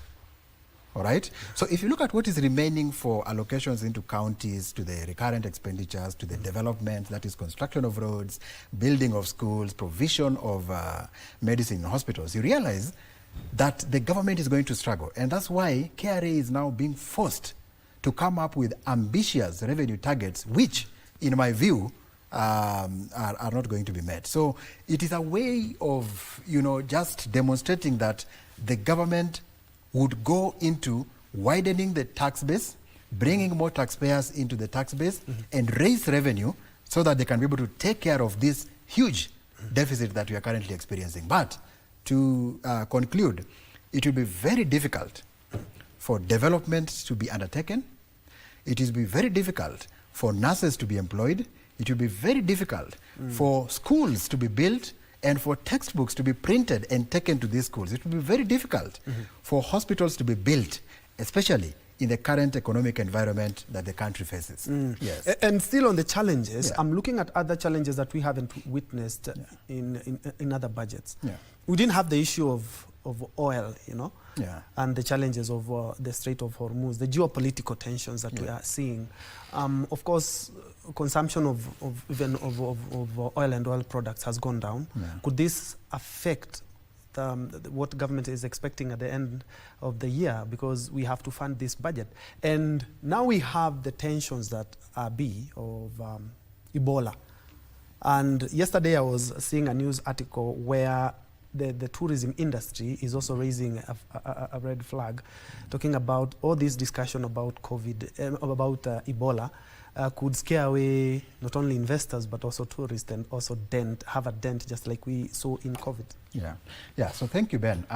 All right? So if you look at what is remaining for allocations into counties, to the recurrent expenditures, to the development, that is construction of roads, building of schools, provision of medicine in hospitals, you realize that the government is going to struggle. And that's why KRA is now being forced to come up with ambitious revenue targets, which, in my view, are not going to be met. So it is a way of, just demonstrating that the government would go into widening the tax base, bringing more taxpayers into the tax base, and raise revenue so that they can be able to take care of this huge deficit that we are currently experiencing. But to conclude, it will be very difficult for development to be undertaken. It will be very difficult for nurses to be employed. It will be very difficult for schools to be built and for textbooks to be printed and taken to these schools. It will be very difficult for hospitals to be built, especially in the current economic environment that the country faces. Yes. And still on the challenges, I'm looking at other challenges that we haven't witnessed in other budgets. We didn't have the issue of oil, and the challenges of the Strait of Hormuz, the geopolitical tensions that we are seeing. Of course, consumption of oil and oil products has gone down. Could this affect what government is expecting at the end of the year, because we have to fund this budget? And now we have the tensions that are of Ebola. And yesterday I was seeing a news article where the tourism industry is also raising a red flag, talking about all this discussion about COVID, about Ebola, could scare away not only investors but also tourists, and also have a dent, just like we saw in COVID. Yeah. So thank you, Ben.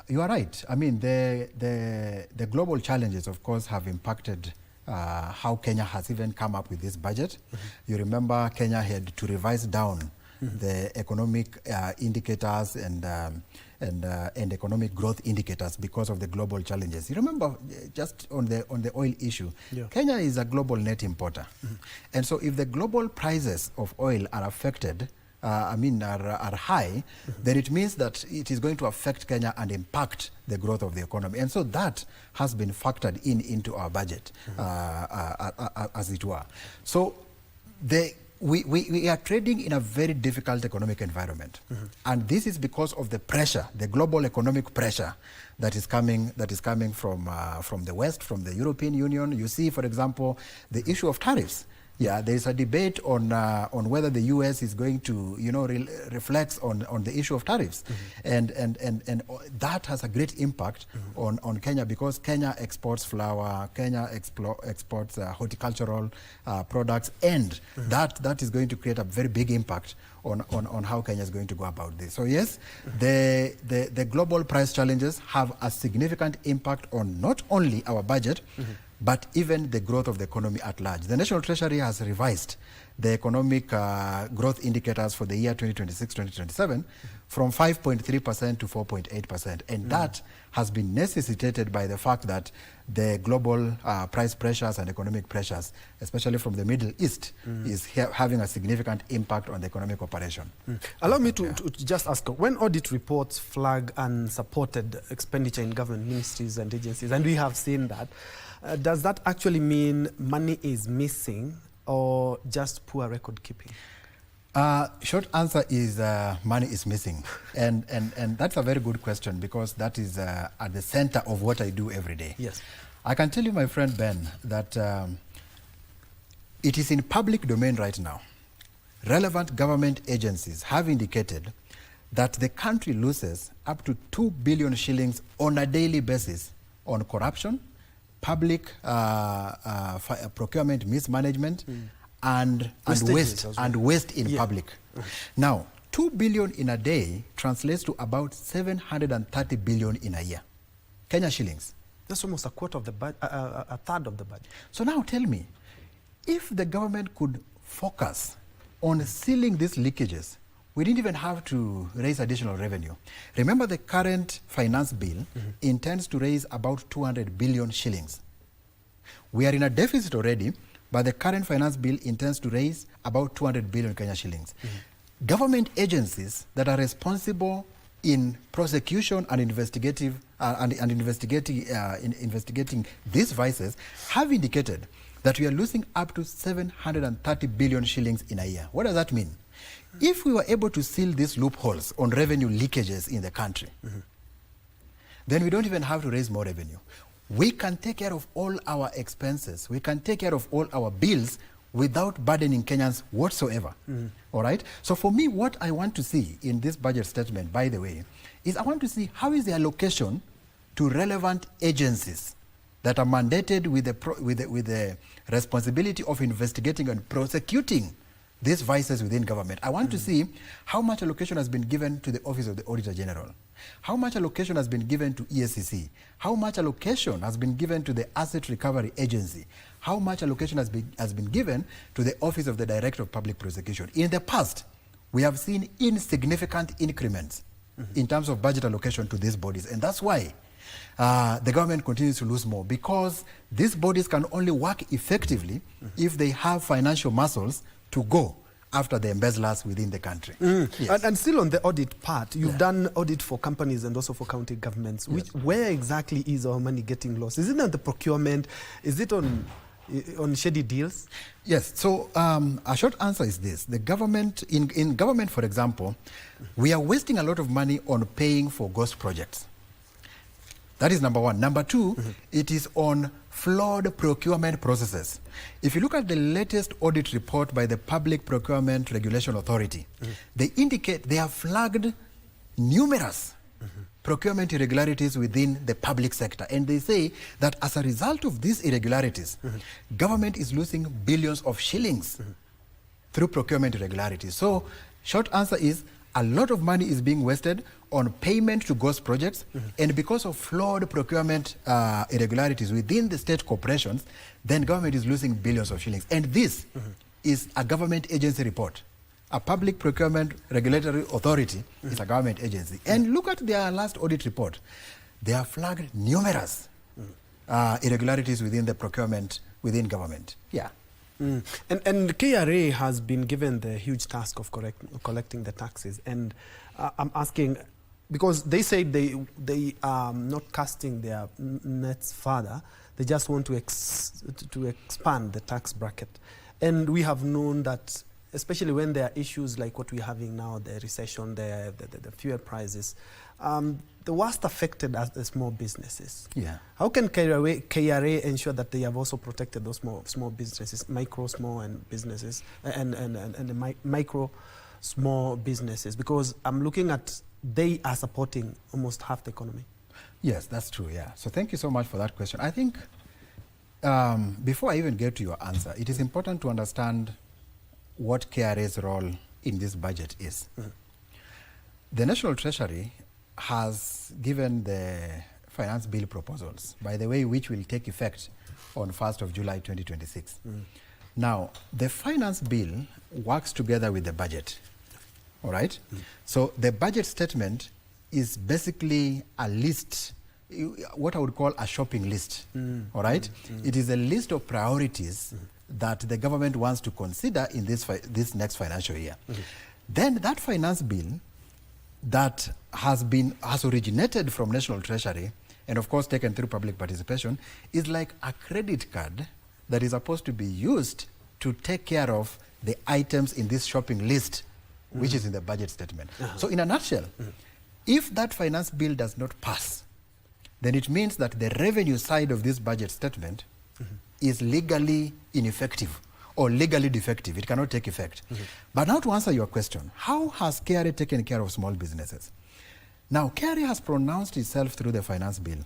You are right. I mean, the global challenges, of course, have impacted how Kenya has even come up with this budget. You remember Kenya had to revise down the economic indicators and and economic growth indicators because of the global challenges. You remember, just on the oil issue, Kenya is a global net importer. And so if the global prices of oil are affected, are high, then it means that it is going to affect Kenya and impact the growth of the economy. And so that has been factored into our budget, as it were. So we are trading in a very difficult economic environment. And this is because of the pressure, the global economic pressure that is coming from the West, from the European Union. You see, for example, the issue of tariffs. Yeah, there is a debate on whether the U.S. is going to, reflect on the issue of tariffs, and that has a great impact on Kenya, because Kenya exports flour, Kenya exports horticultural products, and that is going to create a very big impact on how Kenya is going to go about this. So yes, the global price challenges have a significant impact on not only our budget, but even the growth of the economy at large. The National Treasury has revised the economic growth indicators for the year 2026-2027 from 5.3% to 4.8%. And that has been necessitated by the fact that the global price pressures and economic pressures, especially from the Middle East, is having a significant impact on the economic operation. Allow me to just ask, when audit reports flag unsupported expenditure in government ministries and agencies, and we have seen that, does that actually mean money is missing or just poor record keeping? Short answer is money is missing. And that's a very good question, because that is at the center of what I do every day. Yes. I can tell you, my friend Ben, that it is in public domain right now. Relevant government agencies have indicated that the country loses up to 2 billion shillings on a daily basis on corruption, public procurement mismanagement, and waste in public. Now, 2 billion in a day translates to about 730 billion in a year. Kenya shillings. That's almost a quarter of the budget, a third of the budget. So now tell me, if the government could focus on sealing these leakages, we didn't even have to raise additional revenue. Remember, the current finance bill intends to raise about 200 billion shillings. We are in a deficit already, but the current finance bill intends to raise about 200 billion Kenya shillings. Government agencies that are responsible in prosecution and investigating these vices have indicated that we are losing up to 730 billion shillings in a year. What does that mean? If we were able to seal these loopholes on revenue leakages in the country, then we don't even have to raise more revenue. We can take care of all our expenses. We can take care of all our bills without burdening Kenyans whatsoever. All right? So for me, what I want to see in this budget statement, by the way, is I want to see how is the allocation to relevant agencies that are mandated with the responsibility of investigating and prosecuting these vices within government. I want to see how much allocation has been given to the Office of the Auditor General, how much allocation has been given to ESCC, how much allocation has been given to the Asset Recovery Agency, how much allocation has been given to the Office of the Director of Public Prosecution. In the past, we have seen insignificant increments in terms of budget allocation to these bodies, and that's why the government continues to lose more, because these bodies can only work effectively if they have financial muscles to go after the embezzlers within the country. Yes. And still on the audit part, you've done audit for companies and also for county governments. Where exactly is our money getting lost? Is it on the procurement? Is it on shady deals? Yes. So a short answer is this. The government, in government, for example, we are wasting a lot of money on paying for ghost projects. That is number one. Number two, it is on flawed procurement processes. If you look at the latest audit report by the Public Procurement Regulation Authority, they have flagged numerous procurement irregularities within the public sector. And they say that as a result of these irregularities, government is losing billions of shillings through procurement irregularities. So short answer is, a lot of money is being wasted on payment to ghost projects, and because of flawed procurement irregularities within the state corporations, then government is losing billions of shillings. And this is a government agency report. A public procurement regulatory authority is a government agency. And look at their last audit report. They have flagged numerous irregularities within the procurement within government. Yeah. And KRA has been given the huge task of collecting the taxes. And I'm asking, because they say they are not casting their nets further, they just want to expand the tax bracket. And we have known that, especially when there are issues like what we're having now, the recession, the fuel prices, the worst affected are the small businesses. Yeah. How can KRA ensure that they have also protected those small businesses, micro, small, and businesses, and the micro, small businesses? Because I'm looking at they are supporting almost half the economy. Yes, that's true. Yeah. So thank you so much for that question. I think before I even get to your answer, it is important to understand what KRA's role in this budget is. The National Treasury has given the finance bill proposals, by the way, which will take effect on 1st of July 2026. Now, the finance bill works together with the budget, all right? So the budget statement is basically a list, what I would call a shopping list, all right? It is a list of priorities that the government wants to consider in this next financial year. Then that finance bill that has originated from National Treasury and of course taken through public participation is like a credit card that is supposed to be used to take care of the items in this shopping list, which is in the budget statement. So in a nutshell, if that finance bill does not pass, then it means that the revenue side of this budget statement is legally ineffective or legally defective. It cannot take effect. But now to answer your question, how has KRA taken care of small businesses? Now, KRA has pronounced itself through the finance bill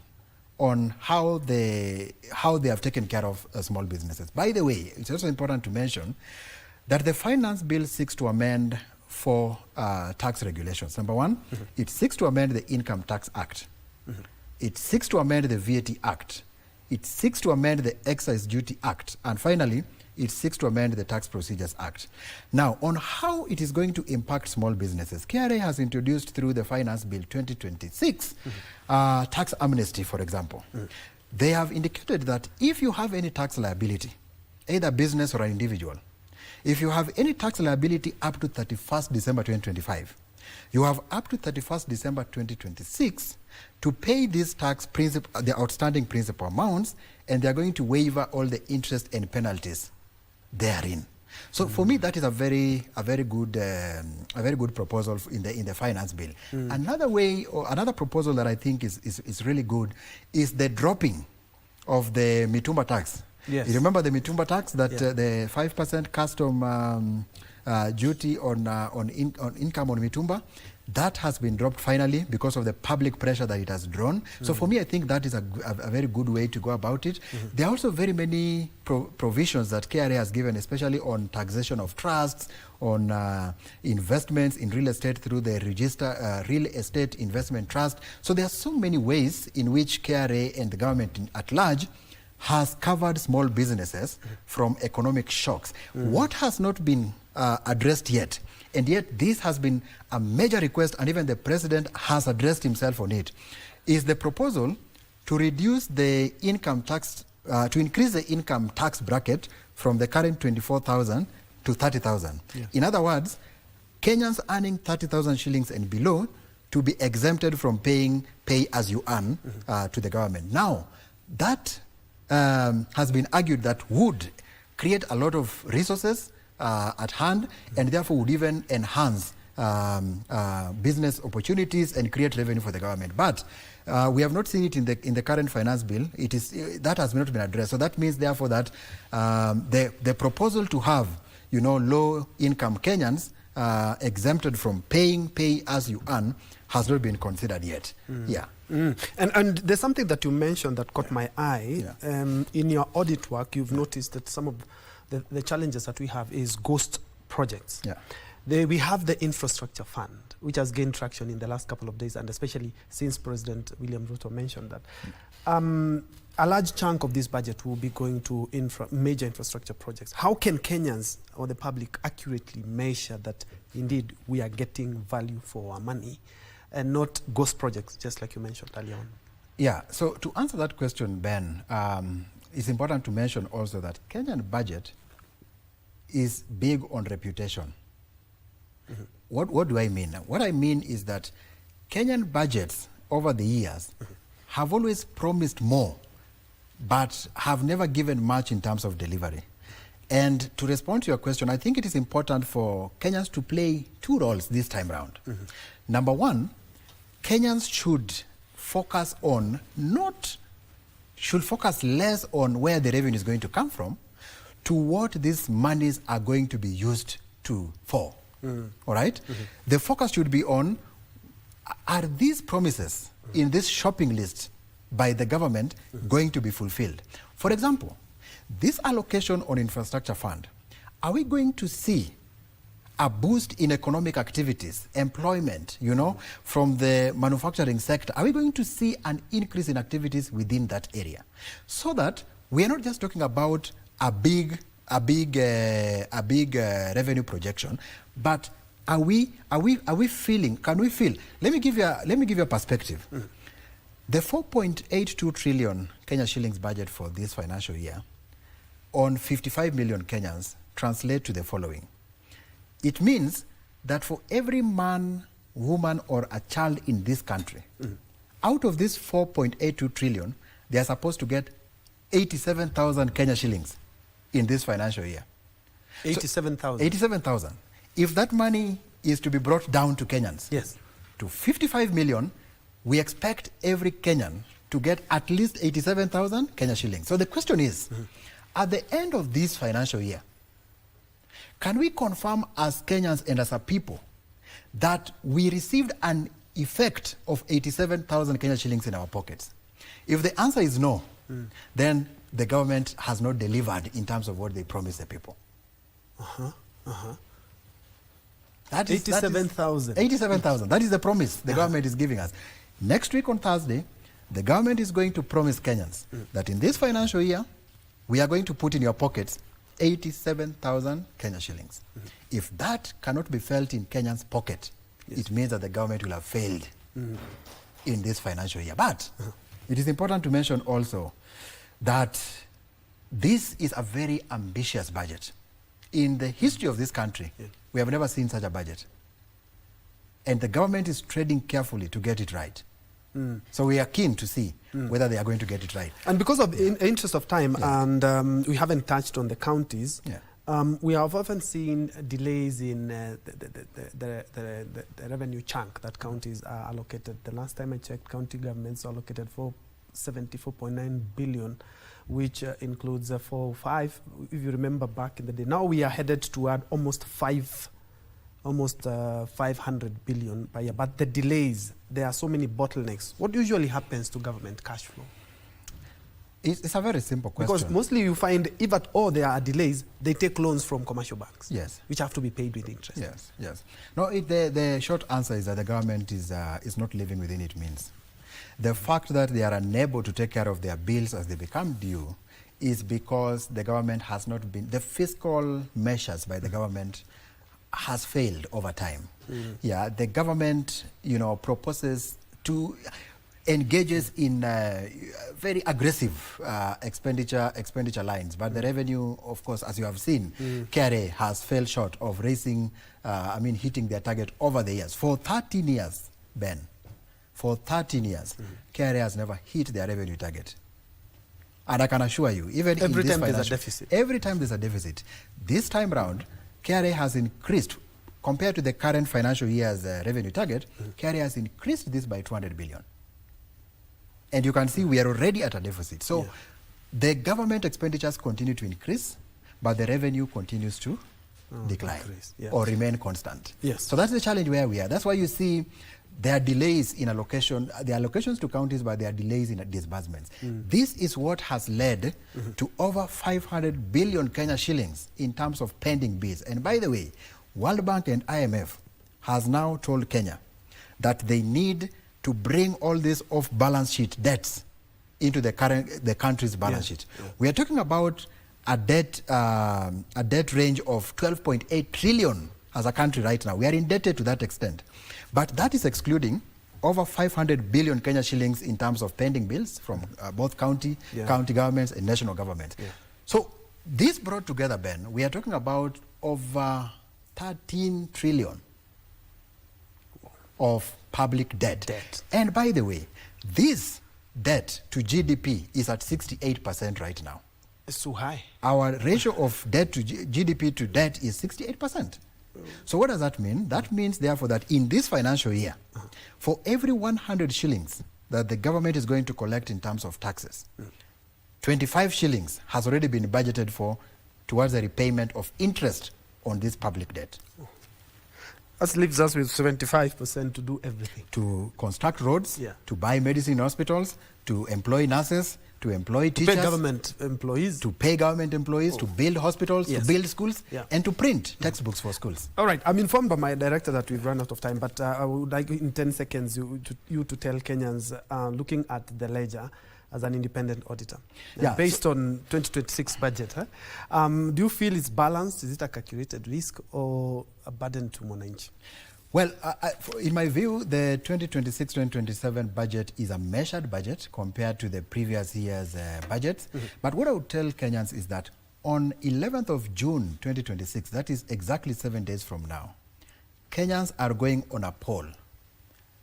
on how they have taken care of small businesses. By the way, it's also important to mention that the finance bill seeks to amend 4 tax regulations. Number 1, it seeks to amend the Income Tax Act. It seeks to amend the VAT Act. It seeks to amend the Excise Duty Act. And finally, it seeks to amend the Tax Procedures Act. Now, on how it is going to impact small businesses, KRA has introduced through the Finance Bill 2026 tax amnesty, for example. They have indicated that if you have any tax liability, either business or an individual, if you have any tax liability up to 31st December 2025, you have up to 31st December 2026 to pay this tax principal, the outstanding principal amounts, and they are going to waiver all the interest and penalties therein. So for me, that is a very good proposal in the finance bill. Another way, or another proposal that I think is really good is the dropping of the Mitumba tax. Yes. You remember the Mitumba tax, that the 5% custom duty on income on Mitumba? That has been dropped finally because of the public pressure that it has drawn. So for me, I think that is a very good way to go about it. There are also very many provisions that KRA has given, especially on taxation of trusts, on investments in real estate through the register real estate investment trust. So there are so many ways in which KRA and the government at large has covered small businesses from economic shocks. What has not been addressed yet, and yet this has been a major request, and even the president has addressed himself on it, is the proposal to reduce the income tax, to increase the income tax bracket from the current 24,000 to 30,000. In other words, Kenyans earning 30,000 shillings and below to be exempted from paying pay as you earn to the government. Now, that has been argued that would create a lot of resources at hand, and therefore would even enhance business opportunities and create revenue for the government. But we have not seen it in the current finance bill. It is that has not been addressed. So that means, therefore, that the proposal to have, low-income Kenyans exempted from paying pay as you earn has not been considered yet. And there's something that you mentioned that caught my eye. In your audit work, you've noticed that some of the challenges that we have is ghost projects. We have the infrastructure fund, which has gained traction in the last couple of days, and especially since President William Ruto mentioned that. a large chunk of this budget will be going to major infrastructure projects. How can Kenyans or the public accurately measure that indeed we are getting value for our money and not ghost projects, just like you mentioned earlier on? Yeah, so to answer that question, Ben, it's important to mention also that Kenyan budget is big on reputation. Mm-hmm. What do I mean? What I mean is that Kenyan budgets over the years have always promised more, but have never given much in terms of delivery. And to respond to your question, I think it is important for Kenyans to play two roles this time around. Mm-hmm. Number one, Kenyans should focus less on where the revenue is going to come from to what these monies are going to be used for. Mm-hmm. All right? Mm-hmm. The focus should be on, are these promises in this shopping list by the government going to be fulfilled? For example, this allocation on infrastructure fund, are we going to see a boost in economic activities, employment, from the manufacturing sector? Are we going to see an increase in activities within that area? So that we are not just talking about a big revenue projection, but are we feeling, can we feel? Let me give you a perspective. Mm. The 4.82 trillion Kenya shillings budget for this financial year on 55 million Kenyans translate to the following. It means that for every man, woman, or a child in this country, out of this 4.82 trillion, they are supposed to get 87,000 Kenya shillings in this financial year. 87,000? 87,000. If that money is to be brought down to Kenyans, yes, to 55 million, we expect every Kenyan to get at least 87,000 Kenya shillings. So the question is, at the end of this financial year, can we confirm as Kenyans and as a people that we received an effect of 87,000 Kenya shillings in our pockets? If the answer is no, then the government has not delivered in terms of what they promised the people. That is 87,000. 87,000. That is the promise the government is giving us. Next week on Thursday, the government is going to promise Kenyans that in this financial year, we are going to put in your pockets 87,000 Kenya shillings. If that cannot be felt in Kenyans' pocket, it means that the government will have failed in this financial year. But it is important to mention also that this is a very ambitious budget. In the history of this country, we have never seen such a budget. And the government is treading carefully to get it right. So we are keen to see whether they are going to get it right. And because of in interest of time, and we haven't touched on the counties, we have often seen delays in the revenue chunk that counties are allocated. The last time I checked, county governments allocated 74.9 billion, which includes 4 or 5, if you remember back in the day. Now we are headed toward almost 500 billion per year. But the delays, there are so many bottlenecks. What usually happens to government cash flow? It's a very simple question. Because mostly you find, if at all there are delays, they take loans from commercial banks. Yes. Which have to be paid with interest. Yes, yes. No, the short answer is that the government is not living within its means. The fact that they are unable to take care of their bills as they become due is because the government has not been, the fiscal measures by the government has failed over time. Yeah, the government, proposes to engages in very aggressive expenditure lines, but the revenue, of course, as you have seen, KRA has fell short of hitting their target over the years. For 13 years, Ben, for 13 years, KRA has never hit their revenue target. And I can assure you, even every in this time there's a deficit. Every time there's a deficit. This time round, KRA has increased, compared to the current financial year's revenue target, KRA has increased this by 200 billion. And you can see we are already at a deficit. So the government expenditures continue to increase, but the revenue continues to decline or remain constant. Yes. So that's the challenge where we are. That's why you see there are delays in allocation. There are allocations to counties, but there are delays in disbursements. This is what has led to over 500 billion Kenya shillings in terms of pending bills. And by the way, World Bank and IMF has now told Kenya that they need to bring all these off-balance sheet debts into the country's balance sheet. We are talking about a debt range of 12.8 trillion as a country right now. We are indebted to that extent. But that is excluding over 500 billion Kenya shillings in terms of pending bills from both county governments and national governments. So this brought together, Ben, we are talking about over 13 trillion of public debt. And by the way, this debt to GDP is at 68% right now. It's too high. Our ratio of debt to GDP to debt is 68%. So what does that mean? That means, therefore, that in this financial year, for every 100 shillings that the government is going to collect in terms of taxes, 25 shillings has already been budgeted for towards the repayment of interest on this public debt. That leaves us with 75% to do everything. To construct roads, to buy medicine in hospitals, to employ nurses, to employ teachers. To pay government employees. To pay government employees, to build hospitals, to build schools, and to print textbooks for schools. All right. I'm informed by my director that we've run out of time, but I would like in 10 seconds you to tell Kenyans looking at the ledger as an independent auditor. Based on 2026 budget, do you feel it's balanced? Is it a calculated risk or a burden to Mwananchi? Well, in my view, the 2026-2027 budget is a measured budget compared to the previous year's budget. But what I would tell Kenyans is that on 11th of June 2026, that is exactly 7 days from now, Kenyans are going on a poll.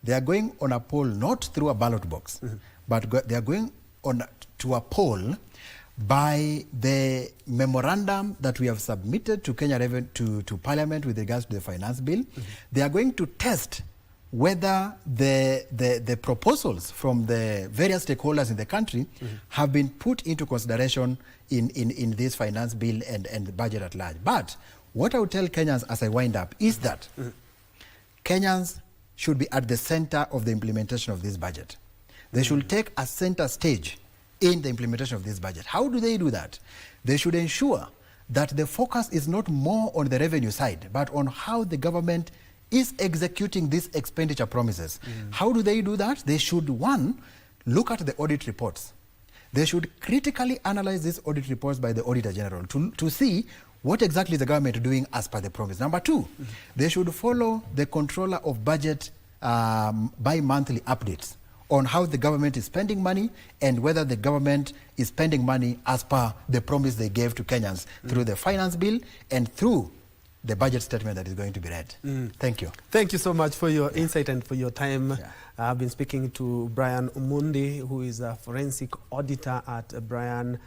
They are going on a poll not through a ballot box, but they are going on to a poll by the memorandum that we have submitted to Kenya to Parliament with regards to the finance bill. They are going to test whether the proposals from the various stakeholders in the country have been put into consideration in this finance bill and the budget at large. But what I would tell Kenyans as I wind up is that Kenyans should be at the center of the implementation of this budget. They should take a center stage in the implementation of this budget. How do they do that? They should ensure that the focus is not more on the revenue side, but on how the government is executing these expenditure promises. How do they do that? They should, one, look at the audit reports. They should critically analyze these audit reports by the Auditor General to see what exactly is the government doing as per the promise. Number two, they should follow the Controller of Budget bi-monthly updates on how the government is spending money and whether the government is spending money as per the promise they gave to Kenyans through the finance bill and through the budget statement that is going to be read. Thank you. Thank you so much for your insight and for your time. I've been speaking to Brian Umundi, who is a forensic auditor at Brian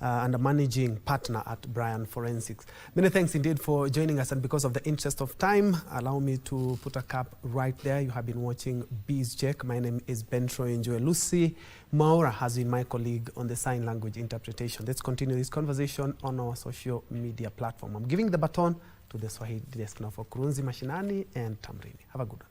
and a managing partner at Brian Forensics. Many thanks indeed for joining us, and because of the interest of time, allow me to put a cap right there. You have been watching Bees Check. My name is Ben Troy Enjoy. Lucy Maura has been my colleague on the sign language interpretation. Let's continue this conversation on our social media platform. I'm giving the baton to the Swahili desk now for Kurunzi Mashinani and Tamrini. Have a good one.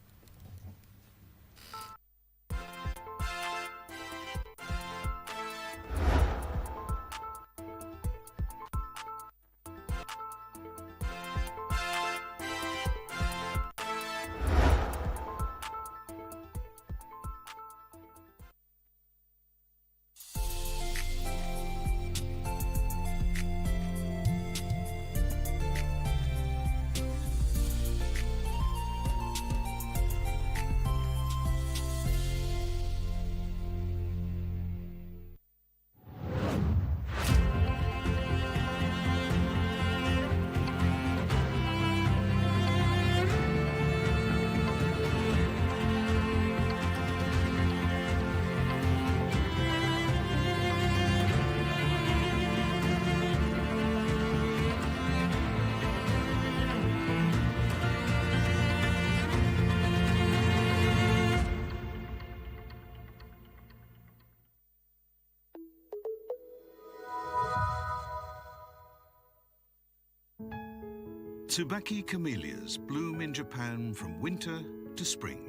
Tsubaki camellias bloom in Japan from winter to spring.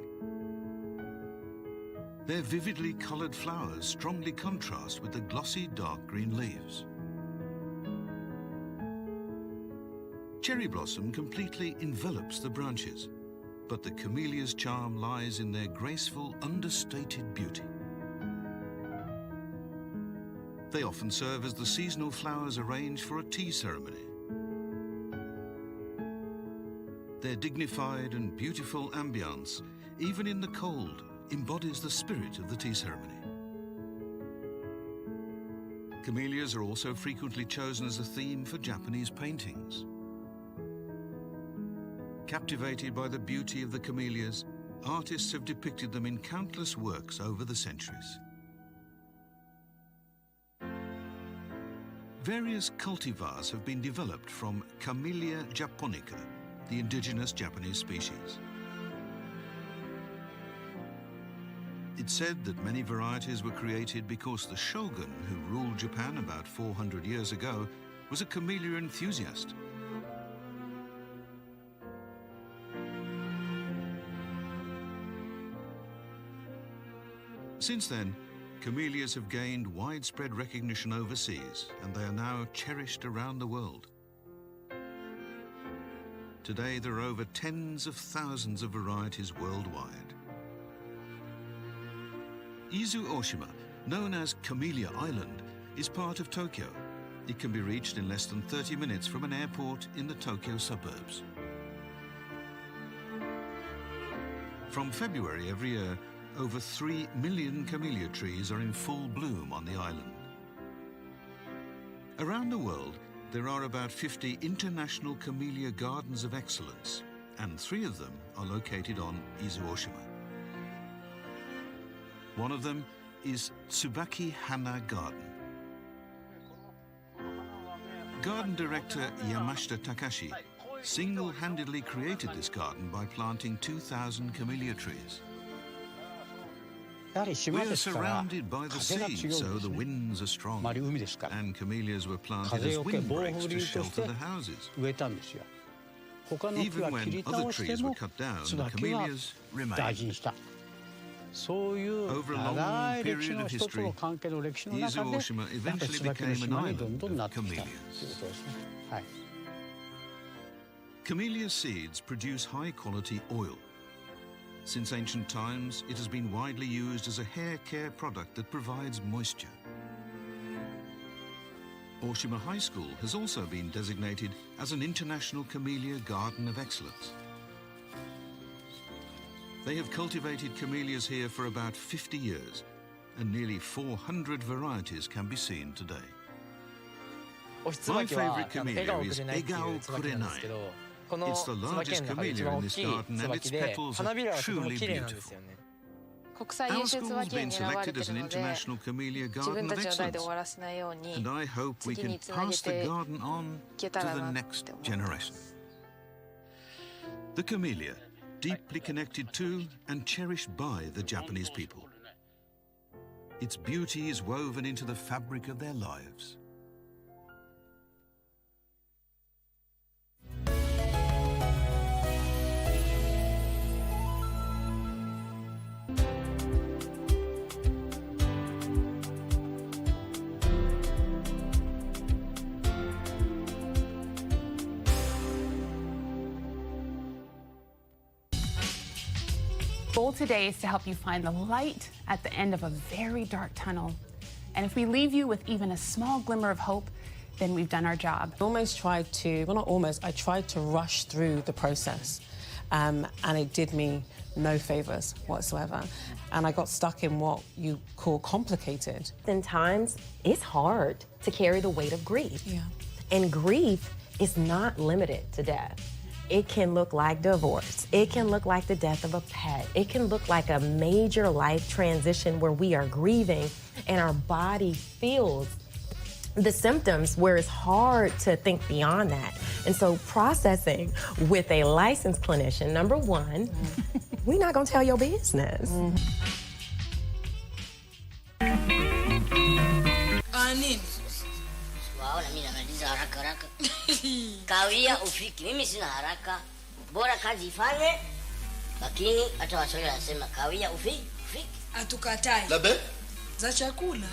Their vividly colored flowers strongly contrast with the glossy dark green leaves. Cherry blossom completely envelops the branches, but the camellia's charm lies in their graceful, understated beauty. They often serve as the seasonal flowers arranged for a tea ceremony. Their dignified and beautiful ambience, even in the cold, embodies the spirit of the tea ceremony. Camellias are also frequently chosen as a theme for Japanese paintings. Captivated by the beauty of the camellias, artists have depicted them in countless works over the centuries. Various cultivars have been developed from Camellia japonica, the indigenous Japanese species. It's said that many varieties were created because the shogun who ruled Japan about 400 years ago was a camellia enthusiast. Since then, camellias have gained widespread recognition overseas, and they are now cherished around the world. Today, there are over tens of thousands of varieties worldwide. Izu Oshima, known as Camellia Island, is part of Tokyo. It can be reached in less than 30 minutes from an airport in the Tokyo suburbs. From February every year, over 3 million camellia trees are in full bloom on the island. Around the world, there are about 50 international camellia gardens of excellence, and 3 of them are located on Izu Oshima. One of them is Tsubaki Hana Garden. Garden director Yamashita Takashi single-handedly created this garden by planting 2,000 camellia trees. We are surrounded by the sea, so the winds are strong, and camellias were planted as windbreaks to shelter the houses. Even when other trees were cut down, the camellias remained. Over a long period of history, Izu Oshima eventually became an island of camellias. Camellia seeds produce high-quality oil. Since ancient times, it has been widely used as a hair care product that provides moisture. Oshima High School has also been designated as an International Camellia Garden of Excellence. They have cultivated camellias here for about 50 years, and nearly 400 varieties can be seen today. My favorite camellia is Egao Kurenai. It's the largest camellia in this garden, and its petals are truly beautiful. Our school has been selected as an International Camellia Garden of Excellence, and I hope we can pass the garden on to the next generation. The camellia, deeply connected to and cherished by the Japanese people. Its beauty is woven into the fabric of their lives. The goal today is to help you find the light at the end of a very dark tunnel. And if we leave you with even a small glimmer of hope, then we've done our job. I tried to rush through the process, and it did me no favors whatsoever. And I got stuck in what you call complicated. In times, it's hard to carry the weight of grief. Yeah. And grief is not limited to death. It can look like divorce. It can look like the death of a pet. It can look like a major life transition where we are grieving and our body feels the symptoms where it's hard to think beyond that. And so processing with a licensed clinician, number one, we're not gonna tell your business. Nini? Waona mimi namaliza haraka. Kawia ufiki. Mimi sina haraka. Bora kazi ifanye. Lakini hata Waswahili wanasema kawia ufiki. Atukatai. Labe? Za chakula.